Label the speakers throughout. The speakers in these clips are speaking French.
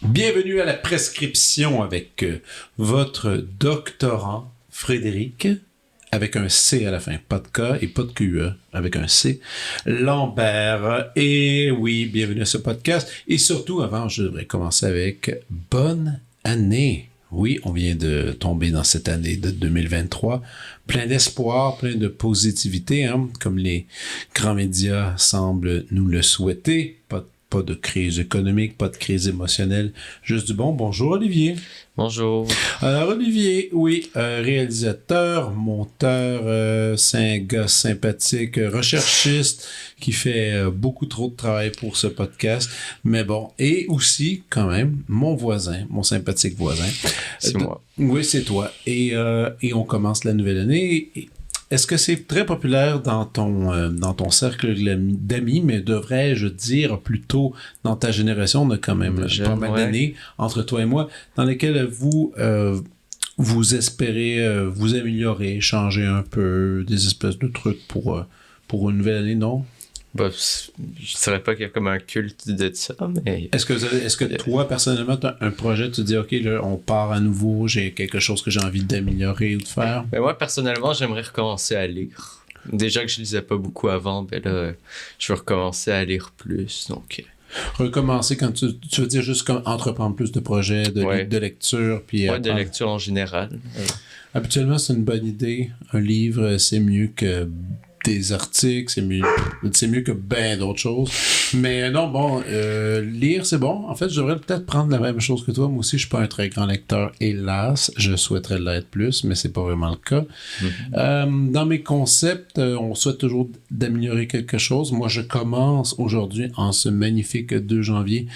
Speaker 1: Bienvenue à la prescription avec votre doctorant Frédéric, avec un C à la fin, pas de K et pas de QE, avec un C, Lambert. Et oui, bienvenue à ce podcast. Et surtout, avant, je devrais commencer avec bonne année. Oui, on vient de tomber dans cette année de 2023, plein d'espoir, plein de positivité, hein, comme les grands médias semblent nous le souhaiter. Pas de crise économique, pas de crise émotionnelle, juste du bon. Bonjour Olivier.
Speaker 2: Bonjour.
Speaker 1: Alors Olivier, oui, réalisateur, monteur, c'est un gars sympathique, recherchiste qui fait beaucoup trop de travail pour ce podcast, mais bon, et aussi quand même mon voisin, mon sympathique voisin.
Speaker 2: C'est moi.
Speaker 1: Oui, c'est toi. Et on commence la nouvelle année. Est-ce que c'est très populaire dans ton cercle d'amis, mais devrais-je dire plutôt dans ta génération, on a quand même pas mal d'années entre toi et moi, dans lesquelles vous espérez vous améliorer, changer un peu, des espèces de trucs pour une nouvelle année, non?
Speaker 2: Bah, je dirais pas qu'il y a comme un culte de ça, mais...
Speaker 1: Est-ce que toi, personnellement, tu as un projet, tu te dis, OK, là, on part à nouveau, j'ai quelque chose que j'ai envie d'améliorer ou de faire?
Speaker 2: Ben moi, personnellement, j'aimerais recommencer à lire. Déjà que je lisais pas beaucoup avant, ben là, je veux recommencer à lire plus, donc...
Speaker 1: Recommencer quand tu veux dire juste comme entreprendre plus de projets, de lecture, puis...
Speaker 2: Ouais, de lecture en général.
Speaker 1: Habituellement, c'est une bonne idée. Un livre, c'est mieux que... des articles, c'est mieux que bien d'autres choses. Mais non, bon, lire, c'est bon. En fait, je devrais peut-être prendre la même chose que toi. Moi aussi, je suis pas un très grand lecteur, hélas. Je souhaiterais l'être plus, mais c'est pas vraiment le cas. Mm-hmm. Dans mes concepts, on souhaite toujours d'améliorer quelque chose. Moi, je commence aujourd'hui, en ce magnifique 2 janvier,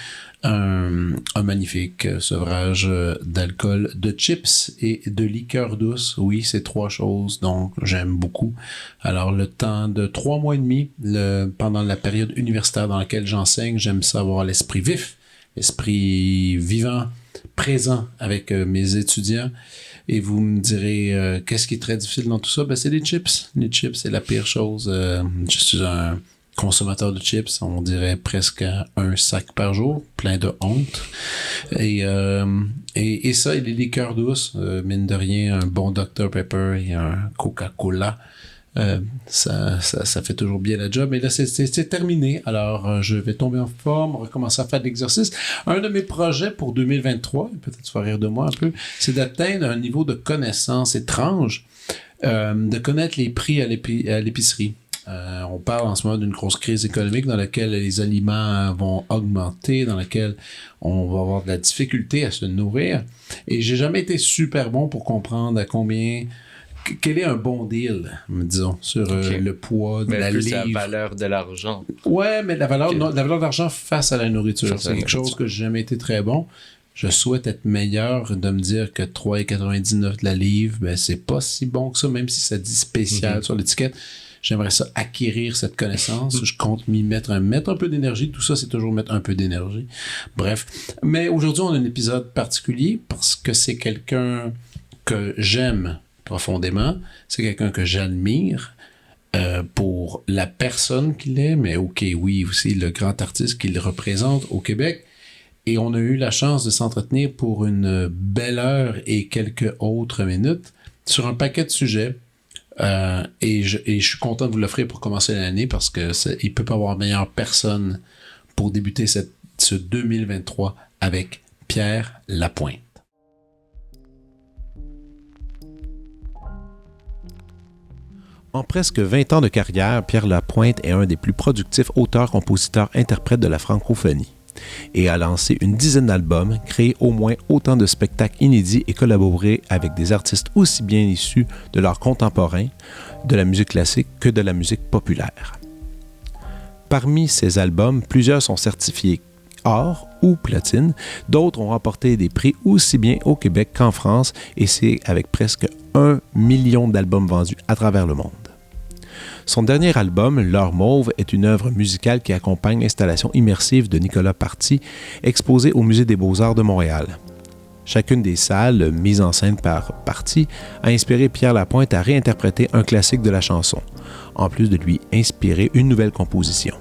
Speaker 1: un magnifique sevrage d'alcool, de chips et de liqueur douce. Oui, c'est 3 choses, donc j'aime beaucoup. Alors, le temps de 3 mois et demi, pendant la période universitaire dans laquelle j'enseigne, j'aime ça avoir l'esprit vif, l'esprit vivant, présent avec mes étudiants. Et vous me direz, qu'est-ce qui est très difficile dans tout ça? Ben, c'est les chips. Les chips, c'est la pire chose. Je suis un consommateur de chips, on dirait presque un sac par jour, plein de honte. Et ça, et les liqueurs douces, mine de rien, un bon Dr Pepper et un Coca-Cola, ça fait toujours bien la job. Mais là, c'est terminé. Alors, je vais tomber en forme, recommencer à faire de l'exercice. Un de mes projets pour 2023, peut-être tu vas rire de moi un peu, c'est d'atteindre un niveau de connaissance étrange, de connaître les prix à l'épicerie. On parle en ce moment d'une grosse crise économique dans laquelle les aliments vont augmenter, dans laquelle on va avoir de la difficulté à se nourrir. Et j'ai jamais été super bon pour comprendre quel est un bon deal, disons, sur le poids de la livre.
Speaker 2: La valeur de l'argent.
Speaker 1: Ouais, mais la valeur de l'argent face à la nourriture. C'est quelque chose que j'ai jamais été très bon. Je souhaite être meilleur, de me dire que 3,99 de la livre, ben c'est pas si bon que ça, même si ça dit spécial sur l'étiquette. J'aimerais ça acquérir cette connaissance. Je compte mettre un peu d'énergie. Tout ça, c'est toujours mettre un peu d'énergie. Bref. Mais aujourd'hui, on a un épisode particulier parce que c'est quelqu'un que j'aime profondément. C'est quelqu'un que j'admire pour la personne qu'il est, mais oui, aussi le grand artiste qu'il représente au Québec. Et on a eu la chance de s'entretenir pour une belle heure et quelques autres minutes sur un paquet de sujets. Et je suis content de vous l'offrir pour commencer l'année parce que il peut pas avoir meilleure personne pour débuter ce 2023 avec Pierre Lapointe. En presque 20 ans de carrière, Pierre Lapointe est un des plus productifs auteurs, compositeurs, interprètes de la francophonie et a lancé une dizaine d'albums, créé au moins autant de spectacles inédits et collaboré avec des artistes aussi bien issus de l'art contemporain, de la musique classique que de la musique populaire. Parmi ces albums, plusieurs sont certifiés or ou platine, d'autres ont remporté des prix aussi bien au Québec qu'en France et c'est avec presque 1 million d'albums vendus à travers le monde. Son dernier album, L'Heure Mauve, est une œuvre musicale qui accompagne l'installation immersive de Nicolas Party, exposée au Musée des Beaux-Arts de Montréal. Chacune des salles, mises en scène par Party, a inspiré Pierre Lapointe à réinterpréter un classique de la chanson, en plus de lui inspirer une nouvelle composition.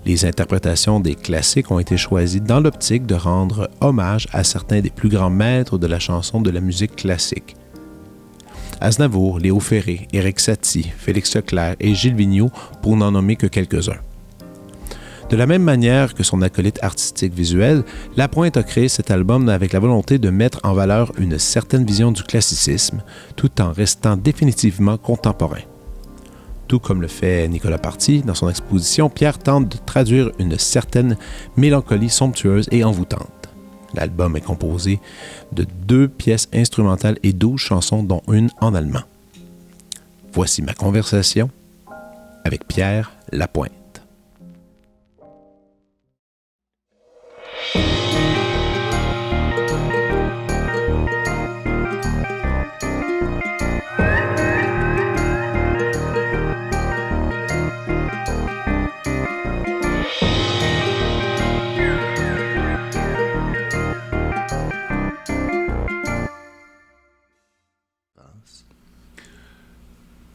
Speaker 1: Les interprétations des classiques ont été choisies dans l'optique de rendre hommage à certains des plus grands maîtres de la chanson de la musique classique. Aznavour, Léo Ferré, Éric Satie, Félix Leclerc et Gilles Vigneault, pour n'en nommer que quelques-uns. De la même manière que son acolyte artistique visuel, Lapointe a créé cet album avec la volonté de mettre en valeur une certaine vision du classicisme, tout en restant définitivement contemporain. Tout comme le fait Nicolas Party, dans son exposition, Pierre tente de traduire une certaine mélancolie somptueuse et envoûtante. L'album est composé de 2 pièces instrumentales et 12 chansons, dont une en allemand. Voici ma conversation avec Pierre Lapointe.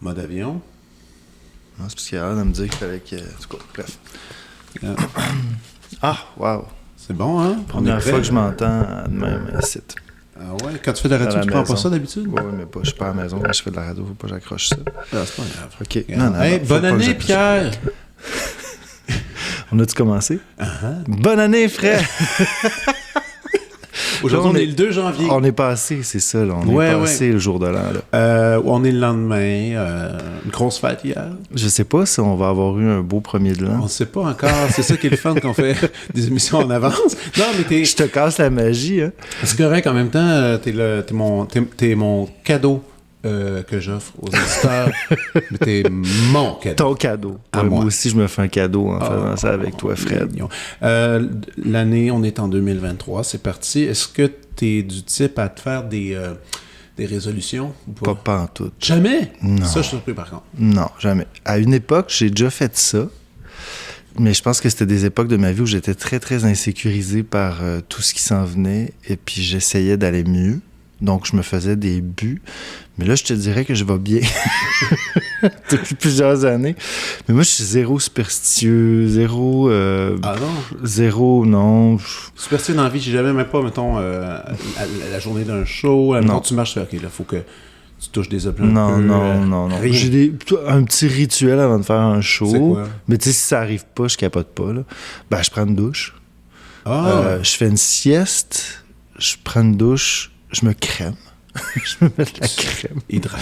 Speaker 1: Mode avion.
Speaker 3: Non, c'est parce qu'il y a l'air de me dire qu'il fallait que... En tout cas, bref. Ah, wow.
Speaker 1: C'est bon, hein?
Speaker 3: Première fois que je m'entends de même site.
Speaker 1: Ah ouais? Quand tu fais de la radio, tu prends pas ça d'habitude?
Speaker 3: Oui, mais pas, je suis pas à la maison. Quand je fais de la radio, faut pas que j'accroche ça.
Speaker 1: Ah, c'est pas grave.
Speaker 3: OK.
Speaker 1: Non, hey, bonne année, Pierre!
Speaker 3: On a-tu commencé?
Speaker 1: Uh-huh.
Speaker 3: Bonne année, frère!
Speaker 1: Aujourd'hui, on est le 2 janvier.
Speaker 3: On est passé, c'est ça. Là. On est passé le jour de l'an.
Speaker 1: On est le lendemain. Une grosse fête hier.
Speaker 3: Je sais pas si on va avoir eu un beau premier de l'an.
Speaker 1: On sait pas encore. C'est ça qui est le fun qu'on fait des émissions en avance. Non, mais
Speaker 3: je te casse la magie. Hein?
Speaker 1: C'est correct. En même temps, t'es mon cadeau que j'offre aux auditeurs. Mais t'es mon cadeau.
Speaker 3: Ton cadeau. Moi aussi, je me fais un cadeau en faisant ça avec toi, Fred.
Speaker 1: L'année, on est en 2023. C'est parti. Est-ce que t'es du type à te faire des résolutions ou pas?
Speaker 3: Pas en tout.
Speaker 1: Jamais?
Speaker 3: Non.
Speaker 1: Ça, je suis surpris par contre.
Speaker 3: Non, jamais. À une époque, j'ai déjà fait ça. Mais je pense que c'était des époques de ma vie où j'étais très, très insécurisé par tout ce qui s'en venait. Et puis, j'essayais d'aller mieux. Donc, je me faisais des buts. Mais là, je te dirais que je vais bien depuis plusieurs années. Mais moi, je suis zéro superstitieux, zéro...
Speaker 1: Ah non?
Speaker 3: Zéro, non.
Speaker 1: Superstitieux dans la vie, j'ai jamais, même pas, mettons, la journée d'un show, quand tu marches, OK, là, faut que tu touches des objets
Speaker 3: Non.
Speaker 1: Rien.
Speaker 3: J'ai un petit rituel avant de faire un show.
Speaker 1: C'est quoi?
Speaker 3: Mais tu sais, si ça arrive pas, je capote pas, là. Ben, je prends une douche.
Speaker 1: Ah!
Speaker 3: Je fais une sieste. Je prends une douche. Je me crème. Je me mets de la crème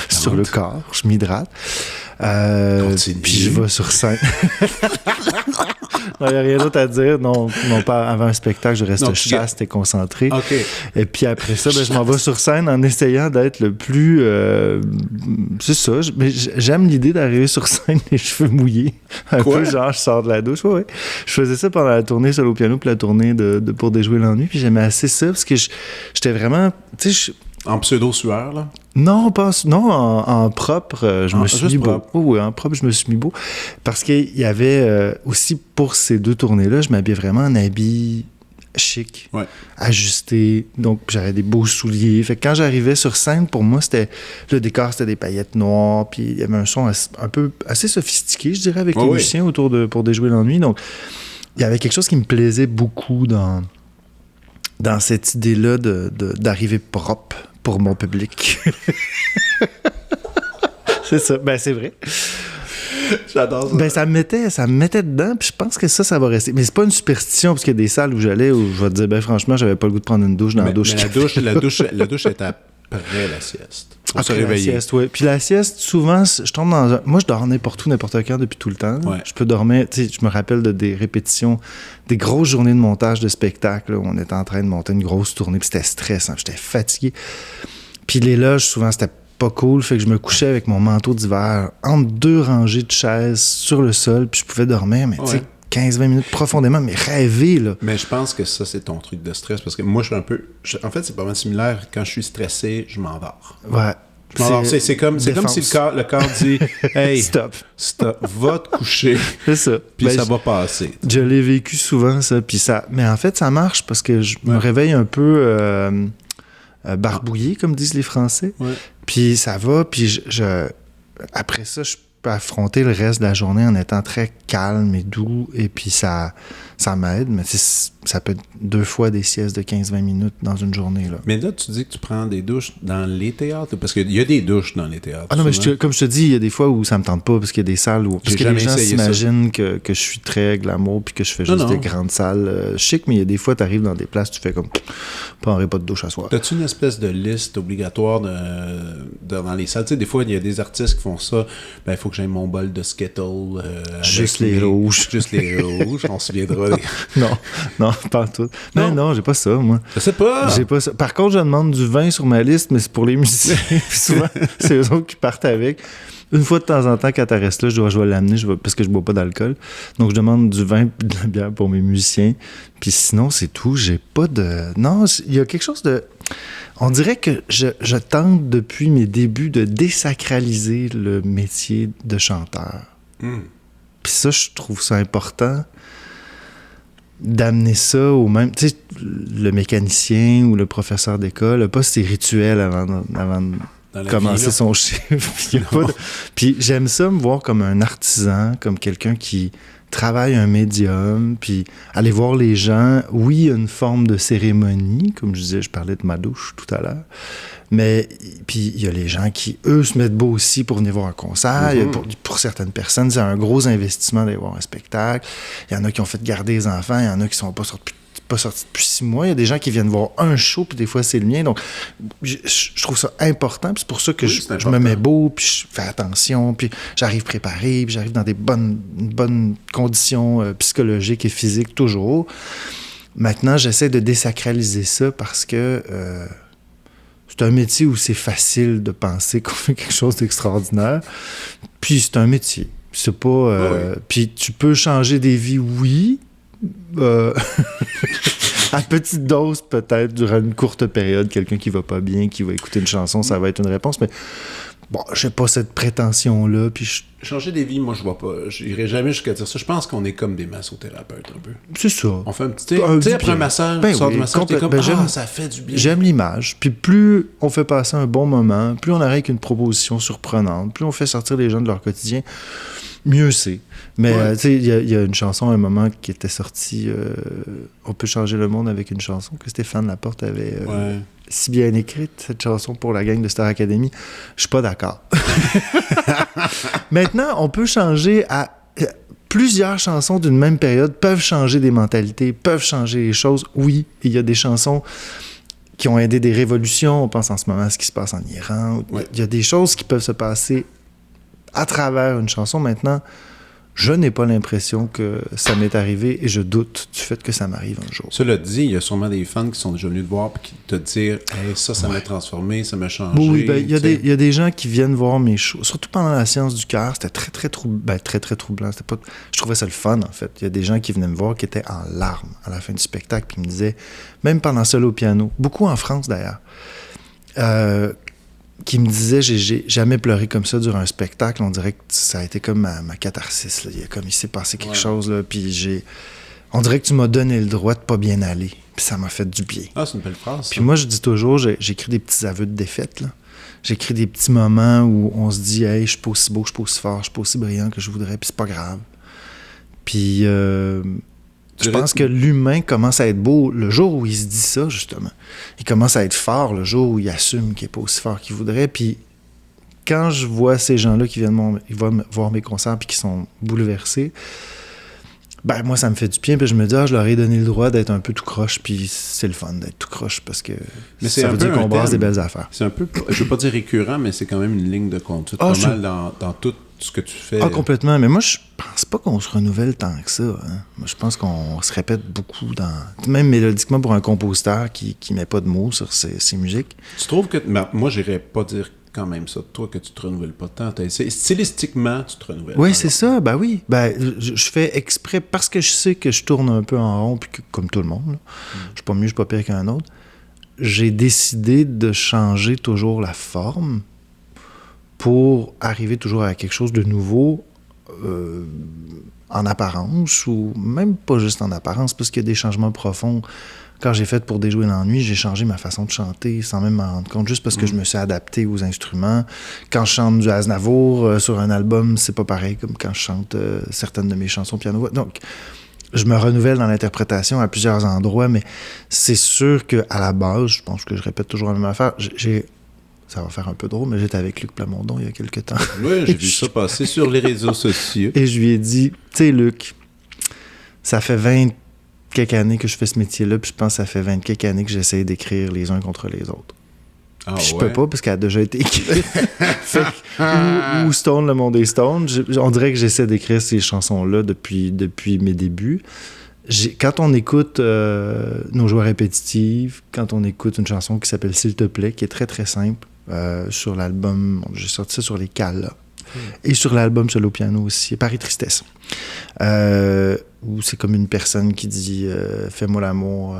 Speaker 3: sur le corps. Je m'hydrate. Puis je vais sur scène. Il n'y a rien d'autre à dire. Non, pas avant un spectacle, je reste chaste et concentré.
Speaker 1: Okay.
Speaker 3: Et puis après ça, je m'en vais sur scène en essayant d'être le plus... c'est ça. Mais j'aime l'idée d'arriver sur scène les cheveux mouillés. Un peu genre, je sors de la douche. Ouais. Je faisais ça pendant la tournée solo piano puis la tournée pour déjouer l'ennui. Puis j'aimais assez ça parce que j'étais vraiment...
Speaker 1: En pseudo-sueur, là?
Speaker 3: Non, en propre, je me suis mis beau. Oui, en propre, je me suis mis beau. Parce qu'il y avait aussi, pour ces 2 tournées-là, je m'habillais vraiment en habit chic, ajusté. Donc, j'avais des beaux souliers. Fait que quand j'arrivais sur scène, pour moi, le décor, c'était des paillettes noires. Puis il y avait un son assez sophistiqué, je dirais, avec les musiciens pour déjouer l'ennui. Donc, il y avait quelque chose qui me plaisait beaucoup dans cette idée-là d'arriver propre pour mon public. C'est ça. Ben, c'est vrai.
Speaker 1: J'adore ça.
Speaker 3: Ben, ça me mettait dedans, puis je pense que ça va rester. Mais c'est pas une superstition, parce qu'il y a des salles où j'allais où je vais te dire, ben, franchement, j'avais pas le goût de prendre une douche dans la douche.
Speaker 1: Mais la douche est après la sieste. Pour se réveiller.
Speaker 3: La sieste, oui. Puis la sieste, souvent, je tombe dans moi, je dors n'importe où, n'importe quand, depuis tout le temps.
Speaker 1: Ouais.
Speaker 3: Je peux dormir, tu sais, je me rappelle de des répétitions, des grosses journées de montage de spectacle, là, où on était en train de monter une grosse tournée, puis c'était stressant, j'étais fatigué. Puis les loges, souvent, c'était pas cool, fait que je me couchais avec mon manteau d'hiver entre 2 rangées de chaises sur le sol, puis je pouvais dormir, mais tu sais, 15-20 minutes profondément, mais rêver, là.
Speaker 1: Mais je pense que ça, c'est ton truc de stress, parce que moi, je suis un peu... En fait, c'est pas mal similaire. Quand je suis stressé, je m'endors.
Speaker 3: Ouais.
Speaker 1: Alors, c'est comme si le corps dit « Hey, stop, va te coucher. »
Speaker 3: C'est ça.
Speaker 1: Puis ça va passer.
Speaker 3: Je l'ai vécu souvent, ça. Puis mais en fait, ça marche parce que je me réveille un peu barbouillé, comme disent les Français.
Speaker 1: Ouais.
Speaker 3: Puis ça va. Puis après ça, je peux affronter le reste de la journée en étant très calme et doux. Et puis ça m'aide. Mais ça peut être 2 fois des siestes de 15-20 minutes dans une journée. Là.
Speaker 1: Mais là, tu dis que tu prends des douches dans les théâtres? Parce qu'il y a des douches dans les théâtres.
Speaker 3: Ah non, mais comme je te dis, il y a des fois où ça me tente pas parce qu'il y a des salles où... Parce que les gens s'imaginent que je suis très glamour puis que je fais juste des grandes salles chic, mais il y a des fois, tu arrives dans des places, tu fais comme... prendrai pas de douche à soir.
Speaker 1: T'as-tu une espèce de liste obligatoire dans les salles? Tu sais, des fois, il y a des artistes qui font ça. Ben, il faut que j'aie mon bol de Skittles.
Speaker 3: Juste les rouges.
Speaker 1: Juste les rouges, on se souviendra.
Speaker 3: Non, pas tout. Mais non, j'ai pas ça, moi.
Speaker 1: Je sais pas.
Speaker 3: J'ai pas ça. Par contre, je demande du vin sur ma liste, mais c'est pour les musiciens. Souvent, c'est eux autres qui partent avec. Une fois de temps en temps, quand tu restes là, je vais l'amener parce que je bois pas d'alcool. Donc, je demande du vin et de la bière pour mes musiciens. Puis sinon, c'est tout. J'ai pas de... Non, il y a quelque chose de... On dirait que je tente depuis mes débuts de désacraliser le métier de chanteur. Puis ça, je trouve ça important d'amener ça au même... Tu sais, le mécanicien ou le professeur d'école n'a pas ses rituels avant de commencer son chiffre. Puis j'aime ça me voir comme un artisan, comme quelqu'un qui travaille un médium, puis aller voir les gens. Oui, il y a une forme de cérémonie, comme je disais, je parlais de ma douche tout à l'heure, mais puis il y a les gens qui, eux, se mettent beau aussi pour venir voir un concert. Pour certaines personnes, c'est un gros investissement d'aller voir un spectacle. Il y en a qui ont fait garder les enfants, il y en a qui sont pas sortis depuis 6 mois. Il y a des gens qui viennent voir un show, puis des fois, c'est le mien. Donc, je trouve ça important. Puis c'est pour ça que je me mets beau, puis je fais attention, puis j'arrive préparé, puis j'arrive dans des bonnes conditions psychologiques et physiques, toujours. Maintenant, j'essaie de désacraliser ça parce que c'est un métier où c'est facile de penser qu'on fait quelque chose d'extraordinaire. Puis c'est un métier. C'est pas... Puis tu peux changer des vies, oui, à petite dose peut-être durant une courte période, quelqu'un qui va pas bien, qui va écouter une chanson, ça va être une réponse, mais bon, j'ai pas cette prétention-là, puis
Speaker 1: changer des vies, moi je vois pas, j'irai jamais jusqu'à dire ça. Je pense qu'on est comme des massothérapeutes un peu.
Speaker 3: C'est ça.
Speaker 1: On fait un petit... Tu sais, après un massage, tu sors du massage, t'es comme, ça fait du bien.
Speaker 3: J'aime l'image, puis plus on fait passer un bon moment, plus on arrive avec une proposition surprenante, plus on fait sortir les gens de leur quotidien, mieux c'est. Mais tu sais, il y a une chanson à un moment qui était sortie, On peut changer le monde avec une chanson, que Stéphane Laporte avait si bien écrite, cette chanson pour la gang de Star Academy. Je suis pas d'accord. Maintenant, on peut changer à... Plusieurs chansons d'une même période peuvent changer des mentalités, peuvent changer les choses. Oui, il y a des chansons qui ont aidé des révolutions. On pense en ce moment à ce qui se passe en Iran. Il y a des choses qui peuvent se passer à travers une chanson. Maintenant, je n'ai pas l'impression que ça m'est arrivé et je doute du fait que ça m'arrive un jour.
Speaker 1: Cela dit, il y a sûrement des fans qui sont déjà venus te voir et qui te disent hey, ça m'a transformé, ça m'a changé.
Speaker 3: Oui, ben, il y a des gens qui viennent voir mes shows, surtout pendant la séance du cœur. C'était très, très troublant. Très, très troublant. Je trouvais ça le fun, en fait. Il y a des gens qui venaient me voir qui étaient en larmes à la fin du spectacle puis ils me disaient, même pendant solo au piano, beaucoup en France d'ailleurs, qui me disait j'ai jamais pleuré comme ça durant un spectacle. On dirait que ça a été comme ma catharsis. Là. Il s'est passé quelque chose. Là, puis on dirait que tu m'as donné le droit de pas bien aller. Puis ça m'a fait du bien.
Speaker 1: Ah, c'est une belle phrase.
Speaker 3: Puis moi, je dis toujours, j'écris des petits aveux de défaite. Là. J'écris des petits moments où on se dit hey, je suis pas aussi beau, je suis pas aussi fort, je suis pas aussi brillant que je voudrais, puis c'est pas grave. Puis je pense que l'humain commence à être beau le jour où il se dit ça, justement. Il commence à être fort le jour où il assume qu'il n'est pas aussi fort qu'il voudrait. Puis quand je vois ces gens-là qui viennent voir mes concerts puis qui sont bouleversés, ben moi, ça me fait du bien. Puis je me dis, je leur ai donné le droit d'être un peu tout croche. Puis c'est le fun d'être tout croche parce que ça veut dire qu'on brasse des belles affaires.
Speaker 1: C'est un peu, je veux pas dire récurrent, mais c'est quand même une ligne de conduite pas mal dans tout ce que tu fais.
Speaker 3: Ah, complètement. Mais moi, je pense pas qu'on se renouvelle tant que ça. Hein. Moi, je pense qu'on se répète beaucoup même mélodiquement pour un compositeur qui met pas de mots sur ses musiques.
Speaker 1: Tu trouves que... moi, j'irais pas dire quand même ça de toi, que tu te renouvelles pas tant. Stylistiquement, tu te renouvelles.
Speaker 3: Oui, c'est ça. Ben oui. Ben, je fais exprès parce que je sais que je tourne un peu en rond, puis que, comme tout le monde, je suis pas mieux, je suis pas pire qu'un autre. J'ai décidé de changer toujours la forme, pour arriver toujours à quelque chose de nouveau en apparence, ou même pas juste en apparence, parce qu'il y a des changements profonds. Quand j'ai fait Pour déjouer l'ennui, j'ai changé ma façon de chanter sans même m'en rendre compte, juste parce que je me suis adapté aux instruments. Quand je chante du Aznavour sur un album, c'est pas pareil comme quand je chante certaines de mes chansons piano. Donc, je me renouvelle dans l'interprétation à plusieurs endroits, mais c'est sûr qu'à la base, je pense que je répète toujours la même affaire. Ça va faire un peu drôle, mais j'étais avec Luc Plamondon il y a quelques temps.
Speaker 1: Oui, j'ai vu ça passer sur les réseaux sociaux.
Speaker 3: Et je lui ai dit, tu sais, Luc, ça fait 20 quelques années que je fais ce métier-là, puis je pense que ça fait 20 quelques années que j'essaie d'écrire les uns contre les autres.
Speaker 1: Ah,
Speaker 3: je peux pas, parce qu'elle a déjà été écrite. Ou Stone, le monde est Stone. On dirait que j'essaie d'écrire ces chansons-là depuis mes débuts. Quand on écoute Nos joies répétitives, quand on écoute une chanson qui s'appelle S'il te plaît, qui est très très simple, sur l'album, j'ai sorti ça sur les Cala, et sur l'album solo piano aussi, Paris Tristesse, où c'est comme une personne qui dit fais-moi l'amour,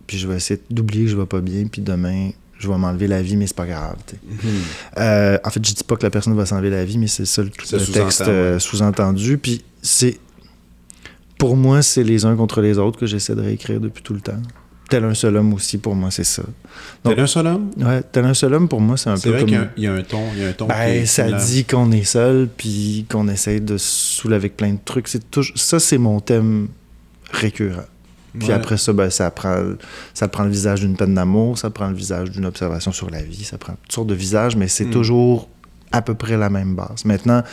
Speaker 3: puis je vais essayer d'oublier que je vais pas bien, puis demain je vais m'enlever la vie, mais c'est pas grave. En fait, je dis pas que la personne va s'enlever la vie, mais c'est ça le texte sous-entendu. Puis pour moi, c'est les uns contre les autres que j'essaie de réécrire depuis tout le temps. Tel un seul homme aussi, pour moi, c'est ça. Donc,
Speaker 1: Tel un seul homme?
Speaker 3: Ouais, Tel un seul homme, pour moi, c'est un peu comme...
Speaker 1: C'est vrai qu'il y a un ton.
Speaker 3: Ça dit qu'on est seul, puis qu'on essaie de se saouler avec plein de trucs. Ça, c'est mon thème récurrent. Puis après ça, ça prend le visage d'une peine d'amour, ça prend le visage d'une observation sur la vie, ça prend toutes sortes de visages, mais c'est toujours à peu près la même base. Maintenant,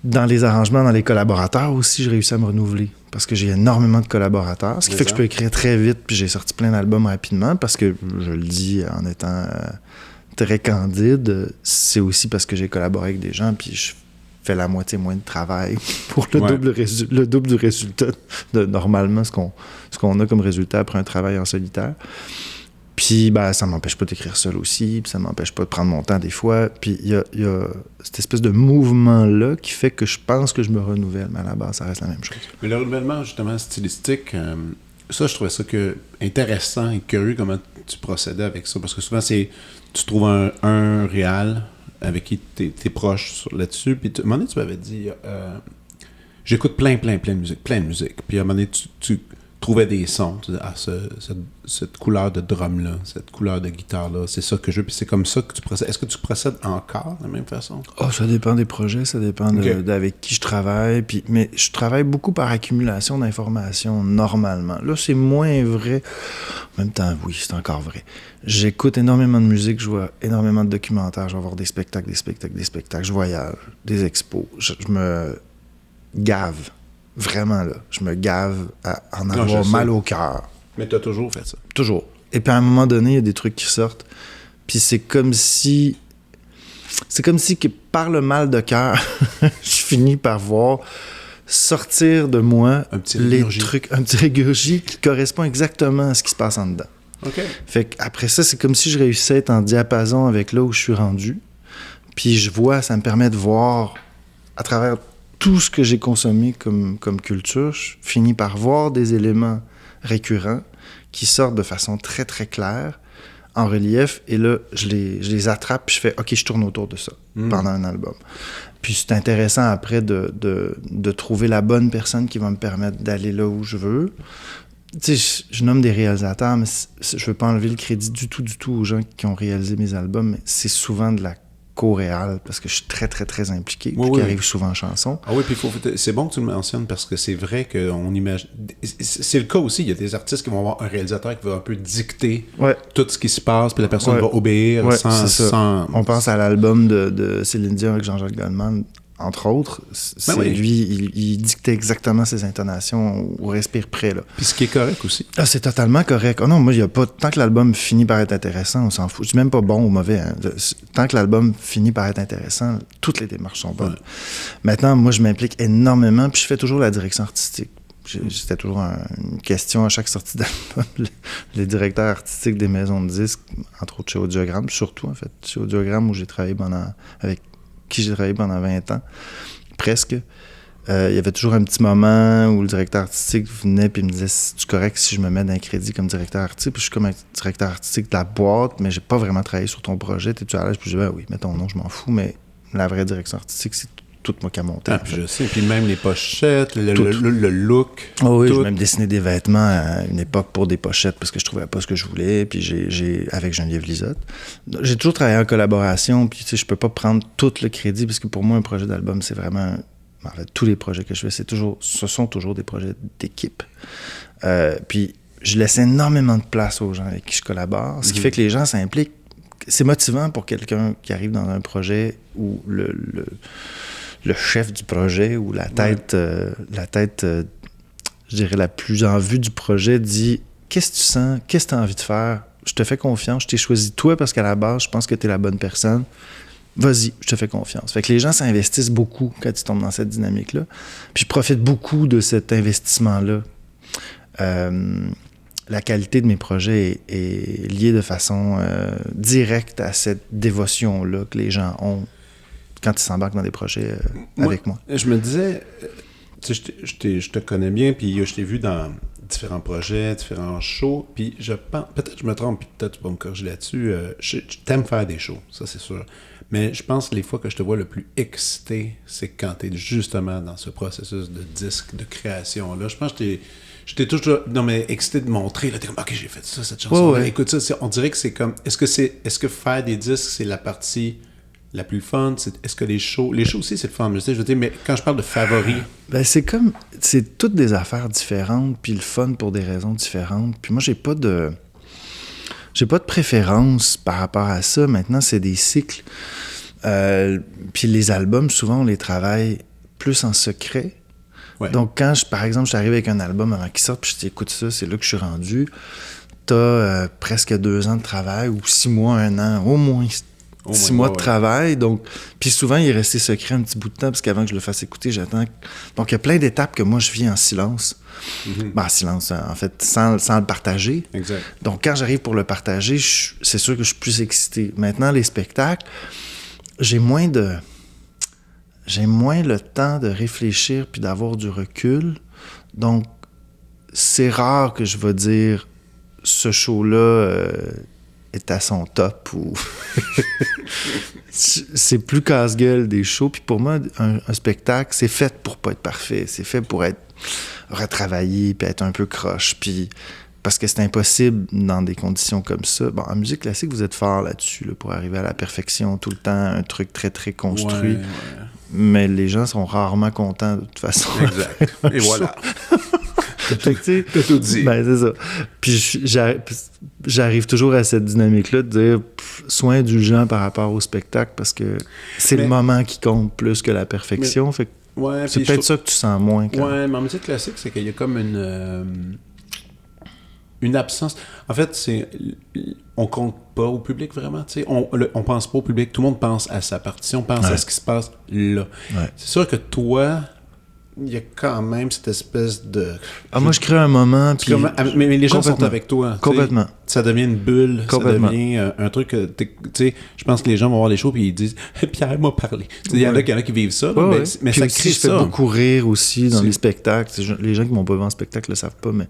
Speaker 3: dans les arrangements, dans les collaborateurs aussi, je réussis à me renouveler parce que j'ai énormément de collaborateurs, ce qui fait que je peux écrire très vite, puis j'ai sorti plein d'albums rapidement parce que, je le dis en étant très candide, c'est aussi parce que j'ai collaboré avec des gens, puis je fais la moitié moins de travail pour le double du résultat de normalement ce qu'on a comme résultat après un travail en solitaire. Puis, ça m'empêche pas d'écrire seul aussi, puis ça m'empêche pas de prendre mon temps des fois. Puis, il y a cette espèce de mouvement-là qui fait que je pense que je me renouvelle, mais à la base, ça reste la même chose. Mais le renouvellement, justement, stylistique, ça, je trouvais ça intéressant et curieux comment tu procédais avec ça, parce que souvent, tu trouves un réal avec qui t'es proche là-dessus, puis à un moment donné, tu m'avais dit, j'écoute plein de musique, puis à un moment donné, tu trouvais des sons, tu disais, cette couleur de drum-là, cette couleur de guitare-là, c'est ça que je veux, puis c'est comme ça que tu procèdes. Est-ce que tu procèdes encore de la même façon? Ça dépend des projets, ça dépend d'avec qui je travaille, mais je travaille beaucoup par accumulation d'informations, normalement. Là, c'est moins vrai. En même temps, oui, c'est encore vrai. J'écoute énormément de musique, je vois énormément de documentaires, je vais voir des spectacles, je voyage, des expos, je me gave. Vraiment, là. Je me gave à en avoir mal au cœur. Mais tu as toujours fait ça? Toujours. Et puis, à un moment donné, il y a des trucs qui sortent. Puis, c'est comme si que par le mal de cœur, je finis par voir sortir de moi un petit régurgie qui correspond exactement à ce qui se passe en dedans. OK. Fait qu'après ça, c'est comme si je réussissais à être en diapason avec là où je suis rendu. Puis, ça me permet de voir à travers tout ce que j'ai consommé comme culture, je finis par voir des éléments récurrents qui sortent de façon très, très claire, en relief, et là, je les attrape, puis je fais « OK, je tourne autour de ça pendant un album ». Puis c'est intéressant après de trouver la bonne personne qui va me permettre d'aller là où je veux. Tu sais, je nomme des réalisateurs, mais je veux pas enlever le crédit du tout aux gens qui ont réalisé mes albums, mais c'est souvent de la co-réal, parce que je suis très, très, très impliqué, puis qui arrive souvent en chanson. Ah oui, puis c'est bon que tu le mentionnes, parce que c'est vrai qu'on imagine... C'est le cas aussi, il y a des artistes qui vont avoir un réalisateur qui va un peu dicter tout ce qui se passe, puis la personne va obéir sans... On pense à l'album de Céline Dion avec Jean-Jacques Goldman, entre autres. Lui, il dictait exactement ses intonations au respire près, là. Puis ce qui est correct aussi. C'est totalement correct. Non, moi, il y a pas... Tant que l'album finit par être intéressant, on s'en fout. Je suis même pas bon ou mauvais. Hein. Tant que l'album finit par être intéressant, toutes les démarches sont bonnes. Maintenant, moi, je m'implique énormément, puis je fais toujours la direction artistique. C'était toujours une question à chaque sortie d'album. Les directeurs artistiques des maisons de disques, entre autres chez Audiogramme, surtout, en fait. Chez Audiogramme, où j'ai travaillé avec qui j'ai travaillé pendant 20 ans, presque. il y avait toujours un petit moment où le directeur artistique venait puis me disait « C'est-tu correct si je me mets d'un crédit comme directeur artistique? » Puis je suis comme un directeur artistique de la boîte, mais j'ai pas vraiment travaillé sur ton projet. T'es-tu à l'aise? Puis je dis « Oui, mets ton nom, je m'en fous, mais la vraie direction artistique, c'est tout moi qui a monté. »
Speaker 1: Puis je sais, puis même les pochettes, le look.
Speaker 3: Oh oui, j'ai même dessiné des vêtements à une époque pour des pochettes parce que je trouvais pas ce que je voulais, puis j'ai avec Geneviève Lisotte. J'ai toujours travaillé en collaboration, puis tu sais, je peux pas prendre tout le crédit parce que pour moi, un projet d'album, c'est vraiment... En fait, tous les projets que je fais, ce sont toujours des projets d'équipe. Puis je laisse énormément de place aux gens avec qui je collabore, ce qui fait que les gens s'impliquent. C'est motivant pour quelqu'un qui arrive dans un projet où le chef du projet ou la tête, je dirais la plus en vue du projet dit « Qu'est-ce que tu sens? Qu'est-ce que tu as envie de faire? Je te fais confiance. Je t'ai choisi toi parce qu'à la base, je pense que tu es la bonne personne. Vas-y, je te fais confiance. » Fait que les gens s'investissent beaucoup quand ils tombent dans cette dynamique-là. Puis je profite beaucoup de cet investissement-là. La qualité de mes projets est liée de façon directe à cette dévotion-là que les gens ont quand ils s'embarquent dans des projets avec moi.
Speaker 1: Je me disais, tu sais, je te connais bien, puis je t'ai vu dans différents projets, différents shows, puis je pense, peut-être que je me trompe, puis peut-être tu vas me corriger là-dessus, t'aimes faire des shows, ça c'est sûr. Mais je pense que les fois que je te vois le plus excité, c'est quand tu es justement dans ce processus de disque, de création-là. Je pense que j'étais toujours excité de montrer. Là, t'es comme, OK, j'ai fait ça, cette chanson. Ouais. Écoute ça, on dirait que c'est comme. Est-ce que faire des disques, c'est la partie la plus fun? Est-ce que les shows aussi, c'est le fun? Je veux dire, mais quand je parle de favoris.
Speaker 3: Ben, c'est toutes des affaires différentes, puis le fun pour des raisons différentes. Puis moi, j'ai pas de préférence par rapport à ça. Maintenant, c'est des cycles. Puis les albums, souvent, on les travaille plus en secret. Ouais. Donc, quand, par exemple, je suis arrivé avec un album avant qu'il sorte, puis je dis, écoute ça, c'est là que je suis rendu. T'as presque 2 ans de travail, ou 6 mois, 1 an, au moins 6 mois de travail. Donc, puis souvent, il est resté secret un petit bout de temps, parce qu'avant que je le fasse écouter, j'attends. Donc, il y a plein d'étapes que moi, je vis en silence. Mm-hmm. Ben, en silence, en fait, sans le partager.
Speaker 1: Exact.
Speaker 3: Donc, quand j'arrive pour le partager, c'est sûr que je suis plus excité. Maintenant, les spectacles, j'ai moins le temps de réfléchir puis d'avoir du recul. Donc, c'est rare que je vais dire ce show-là est à son top ou... C'est plus casse-gueule des shows. Puis pour moi, un spectacle, c'est fait pour pas être parfait. C'est fait pour être retravaillé puis être un peu croche. Puis parce que c'est impossible dans des conditions comme ça. Bon, en musique classique, vous êtes fort là-dessus, là, pour arriver à la perfection tout le temps, un truc très, très construit. Ouais. Mais les gens sont rarement contents de toute façon.
Speaker 1: Exact. Et voilà.
Speaker 3: T'as tout dit. Ben, c'est ça. Puis j'arrive toujours à cette dynamique-là de dire sois indulgent par rapport au spectacle parce que c'est le moment qui compte plus que la perfection. Fait que c'est peut-être ça que tu sens moins.
Speaker 1: Ouais, mais en musique classique, c'est qu'il y a comme une absence. En fait, on compte pas au public vraiment. On pense pas au public. Tout le monde pense à sa partition, pense à ce qui se passe là. Ouais. C'est sûr que toi, il y a quand même cette espèce de...
Speaker 3: moi, je crée un moment, puis...
Speaker 1: Mais les gens sont avec toi.
Speaker 3: Complètement.
Speaker 1: Ça devient une bulle, ça devient un truc... Tu sais, je pense que les gens vont voir les shows, puis ils disent « Pierre m'a parlé ». Il y en a qui vivent ça, mais ça crée ça.
Speaker 3: Je fais beaucoup rire aussi dans les spectacles. Les gens qui m'ont pas vu en spectacle le savent pas, mais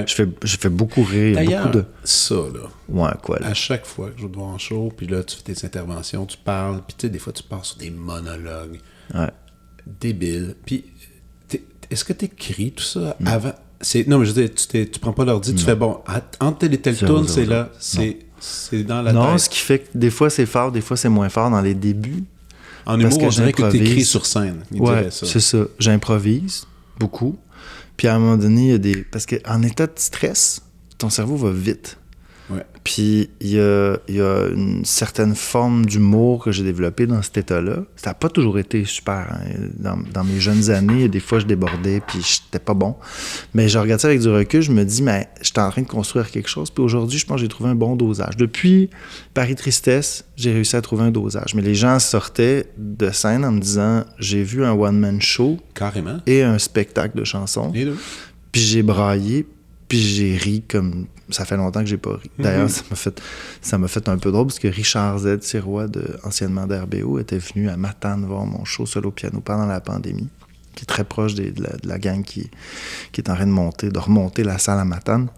Speaker 3: je fais beaucoup rire.
Speaker 1: D'ailleurs,
Speaker 3: beaucoup de...
Speaker 1: ça, là...
Speaker 3: Ouais, quoi, là?
Speaker 1: À chaque fois que je vais te voir en show, puis là, tu fais tes interventions, tu parles, puis tu sais, des fois, tu pars sur des monologues débiles, puis... Est-ce que tu écris tout ça avant? Non, mais je veux dire, tu prends pas l'ordi, tu fais bon, entre tel et tel tourne, c'est là, c'est dans la tête.
Speaker 3: Non, ce qui fait que des fois c'est fort, des fois c'est moins fort dans les débuts.
Speaker 1: En humour, on dirait que tu écris sur scène.
Speaker 3: Ouais, c'est ça. J'improvise beaucoup. Puis à un moment donné, il y a des... Parce qu'en état de stress, ton cerveau va vite.
Speaker 1: Ouais.
Speaker 3: Puis il y a une certaine forme d'humour que j'ai développée dans cet état-là. Ça n'a pas toujours été super. Hein. Dans mes jeunes années, des fois, je débordais puis j'étais pas bon. Mais je regarde ça avec du recul, je me dis, mais j'étais en train de construire quelque chose. Puis aujourd'hui, je pense que j'ai trouvé un bon dosage. Depuis Paris Tristesse, j'ai réussi à trouver un dosage. Mais les gens sortaient de scène en me disant, j'ai vu un one-man show.
Speaker 1: Carrément.
Speaker 3: Et un spectacle de chansons.
Speaker 1: Les deux.
Speaker 3: Puis j'ai braillé. Puis j'ai ri comme... Ça fait longtemps que j'ai pas ri. D'ailleurs, ça m'a fait un peu drôle parce que Richard Z. Sirois, anciennement d'RBO, était venu à Matane voir mon show solo piano pendant la pandémie. qui est très proche de la gang qui est en train de remonter la salle à Matane.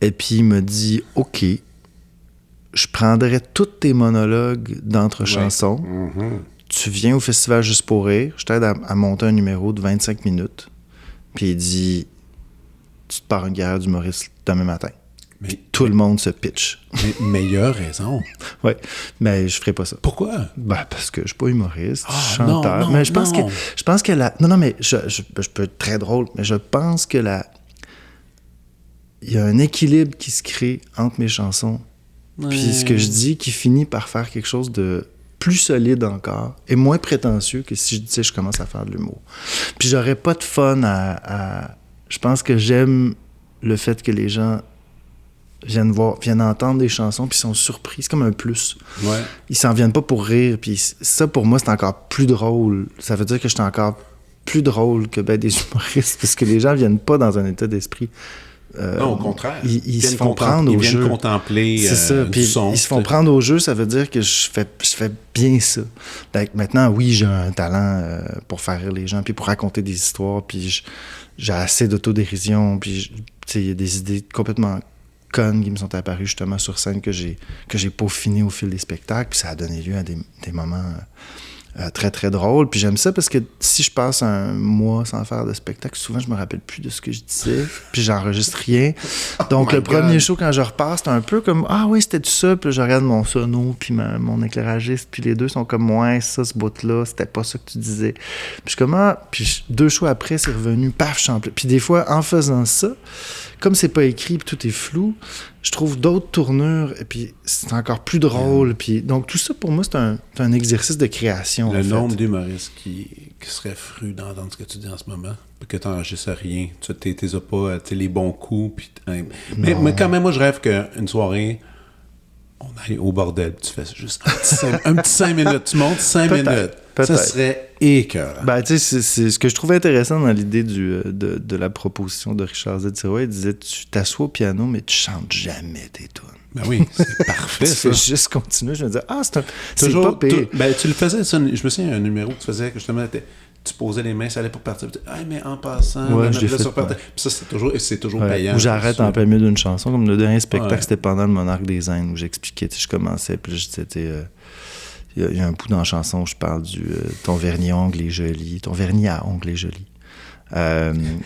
Speaker 3: Et puis il me dit « OK, je prendrai tous tes monologues d'entre-chansons. Tu viens au Festival Juste pour rire, je t'aide à monter un numéro de 25 minutes. » Puis il dit « Tu te pars une carrière d'humoriste demain matin. » Tout le monde se pitch.
Speaker 1: Mais il a raison.
Speaker 3: Oui, mais je ferai pas ça.
Speaker 1: Pourquoi?
Speaker 3: Ben, parce que je suis pas humoriste, je suis chanteur. Mais je pense que la... Non, mais je peux être très drôle, mais je pense que il y a un équilibre qui se crée entre mes chansons puis ce que je dis qui finit par faire quelque chose de plus solide encore et moins prétentieux que si je disais je commence à faire de l'humour. Puis j'aurais pas de fun à... Je pense que j'aime le fait que les gens viennent entendre des chansons puis sont surpris. C'est comme un plus.
Speaker 1: Ouais.
Speaker 3: Ils s'en viennent pas pour rire. Puis ça, pour moi, c'est encore plus drôle. Ça veut dire que je suis encore plus drôle que ben des humoristes parce que les gens viennent pas dans un état d'esprit.
Speaker 1: Non, au contraire.
Speaker 3: Ils se font prendre au jeu.
Speaker 1: Ils viennent contempler
Speaker 3: c'est ça.
Speaker 1: du son.
Speaker 3: Ils se font prendre au jeu, ça veut dire que je fais bien ça. Donc, maintenant, oui, j'ai un talent pour faire rire les gens puis pour raconter des histoires puis j'ai assez d'autodérision puis il y a des idées complètement connes qui me sont apparues justement sur scène que j'ai peaufiné au fil des spectacles puis ça a donné lieu à des moments très très drôles puis j'aime ça parce que si je passe un mois sans faire de spectacle souvent je me rappelle plus de ce que je disais puis j'enregistre rien donc le premier show quand je repars c'est un peu comme ah oui c'était tout ça puis là, je regarde mon sono puis mon éclairagiste puis les deux sont comme ouais ça ce bout là c'était pas ça que tu disais puis je suis comme ah puis 2 shows après c'est revenu paf je chante puis des fois en faisant ça comme c'est pas écrit puis tout est flou je trouve d'autres tournures et puis c'est encore plus drôle puis donc tout ça pour moi c'est un exercice de création
Speaker 1: le nombre d'humoristes qui seraient frus d'entendre ce que tu dis en ce moment que tu n'enregistres rien tu t'es pas les bons coups puis mais quand même moi je rêve qu'une soirée on aille au bordel tu fais juste un petit 5 minutes tu montes 5 minutes ça serait écœurant.
Speaker 3: Ben, tu sais, c'est ce que je trouvais intéressant dans l'idée de la proposition de Richard Z. Tiroir. Il disait, tu t'assois au piano, mais tu chantes jamais tes tunes.
Speaker 1: Ben oui, c'est parfait, ça.
Speaker 3: Tu fais juste continuer. Je me disais, c'est
Speaker 1: toujours,
Speaker 3: pas pire.
Speaker 1: Ben, tu le faisais, ça, je me souviens, un numéro que tu faisais, que justement, tu posais les mains, ça allait pour partir. Mais en passant,
Speaker 3: ouais, je l'ai fait.
Speaker 1: Puis ça, c'est toujours payant.
Speaker 3: Ou j'arrête en plein milieu d'une chanson. Comme le dernier spectacle, c'était pendant le Monarque des Indes, où j'expliquais, je commençais, puis je disais, il y a un bout dans la chanson où je parle du ton vernis à ongles est joli, ton vernis à ongles est joli.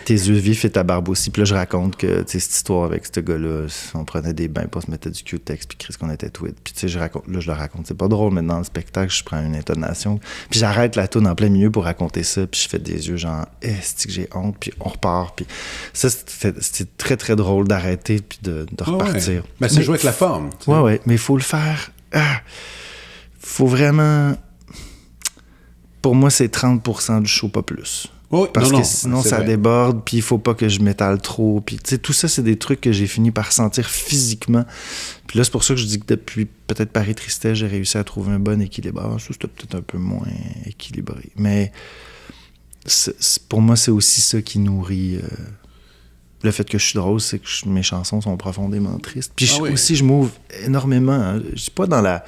Speaker 3: Tes yeux vifs et ta barbe aussi. Puis là, je raconte que cette histoire avec ce gars-là, on prenait des bains, puis on se mettait du Q-Tex, puis Chris qu'on était tweet. Puis tu sais, je le raconte. C'est pas drôle, mais dans le spectacle, je prends une intonation. Puis j'arrête la toune en plein milieu pour raconter ça, puis je fais des yeux genre, c'est que j'ai honte, puis on repart. Puis ça, c'était très, très drôle d'arrêter, puis de repartir.
Speaker 1: Ouais. Ben, c'est jouer avec la forme.
Speaker 3: T'sais. Ouais, mais il faut le faire. Faut vraiment... Pour moi, c'est 30% du show, pas plus.
Speaker 1: Oui,
Speaker 3: parce que sinon, ça déborde, puis il faut pas que je m'étale trop. Puis, tu sais, tout ça, c'est des trucs que j'ai fini par sentir physiquement. Puis là, c'est pour ça que je dis que depuis peut-être Paris Tristesse, j'ai réussi à trouver un bon équilibre. Ça, c'était peut-être un peu moins équilibré. Mais pour moi, c'est aussi ça qui nourrit... Le fait que je suis drôle, c'est que mes chansons sont profondément tristes. Puis aussi, je m'ouvre énormément. Hein. Je suis pas dans la...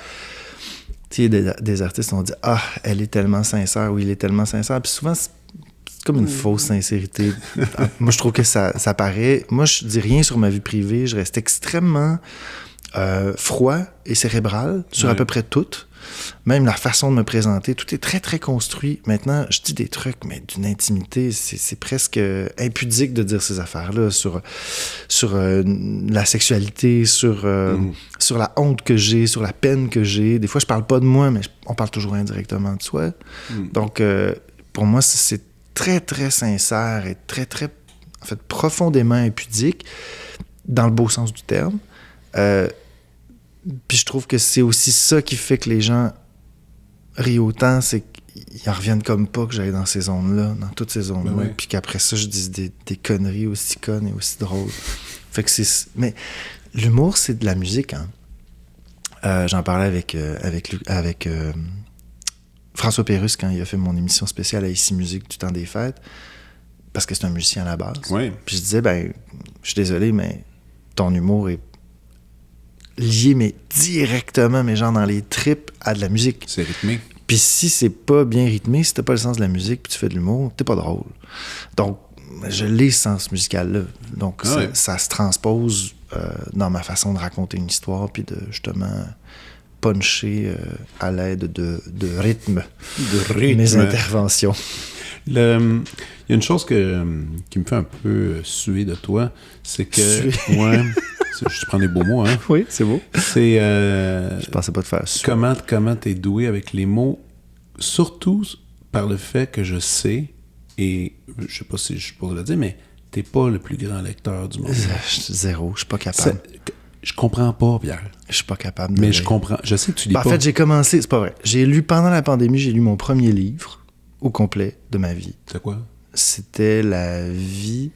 Speaker 3: Tu sais, des artistes ont dit « Ah, elle est tellement sincère » ou « Il est tellement sincère ». Puis souvent, c'est comme une fausse sincérité. Moi, je trouve que ça paraît... Moi, je dis rien sur ma vie privée. Je reste extrêmement froid et cérébral sur à peu près tout. Même la façon de me présenter, tout est très, très construit. Maintenant, je dis des trucs, mais d'une intimité, c'est presque impudique de dire ces affaires-là sur la sexualité, sur la honte que j'ai, sur la peine que j'ai. Des fois, je parle pas de moi, mais on parle toujours indirectement de soi. Donc, pour moi, c'est très, très sincère et très, très, en fait, profondément impudique, dans le beau sens du terme. Puis je trouve que c'est aussi ça qui fait que les gens rient autant, c'est qu'ils en reviennent comme pas que j'aille dans ces zones-là, dans toutes ces zones-là, oui. Puis qu'après ça, je dise des conneries aussi connes et aussi drôles. Fait que c'est... Mais l'humour, c'est de la musique, hein. J'en parlais avec François Pérusse quand il a fait mon émission spéciale à Ici Musique du temps des fêtes, parce que c'est un musicien à la base.
Speaker 1: Oui.
Speaker 3: Puis je disais, je suis désolé, mais ton humour est lié, mais directement, mais genre dans les tripes à de la musique.
Speaker 1: C'est rythmé.
Speaker 3: Puis si c'est pas bien rythmé, si t'as pas le sens de la musique, puis tu fais de l'humour, t'es pas drôle. Donc, je l'ai, ce sens musical-là. Donc, ça se transpose dans ma façon de raconter une histoire, puis de, justement, puncher à l'aide de rythme. Mes interventions.
Speaker 1: Il y a une chose qui me fait un peu suer de toi, c'est que... Ouais, je prends des beaux mots, hein?
Speaker 3: Oui, c'est beau.
Speaker 1: C'est...
Speaker 3: je pensais pas te faire suer.
Speaker 1: Comment t'es doué avec les mots, surtout par le fait que je sais, et je sais pas si je pourrais le dire, mais t'es pas le plus grand lecteur du monde.
Speaker 3: Zéro, je suis pas capable.
Speaker 1: Je comprends pas, Pierre.
Speaker 3: Je suis pas capable de
Speaker 1: mais
Speaker 3: lire.
Speaker 1: Je comprends. Je sais que tu lis pas.
Speaker 3: En fait, j'ai commencé... C'est pas vrai. J'ai lu, pendant la pandémie, j'ai lu mon premier livre au complet de ma vie.
Speaker 1: C'est quoi?
Speaker 3: C'était La vie...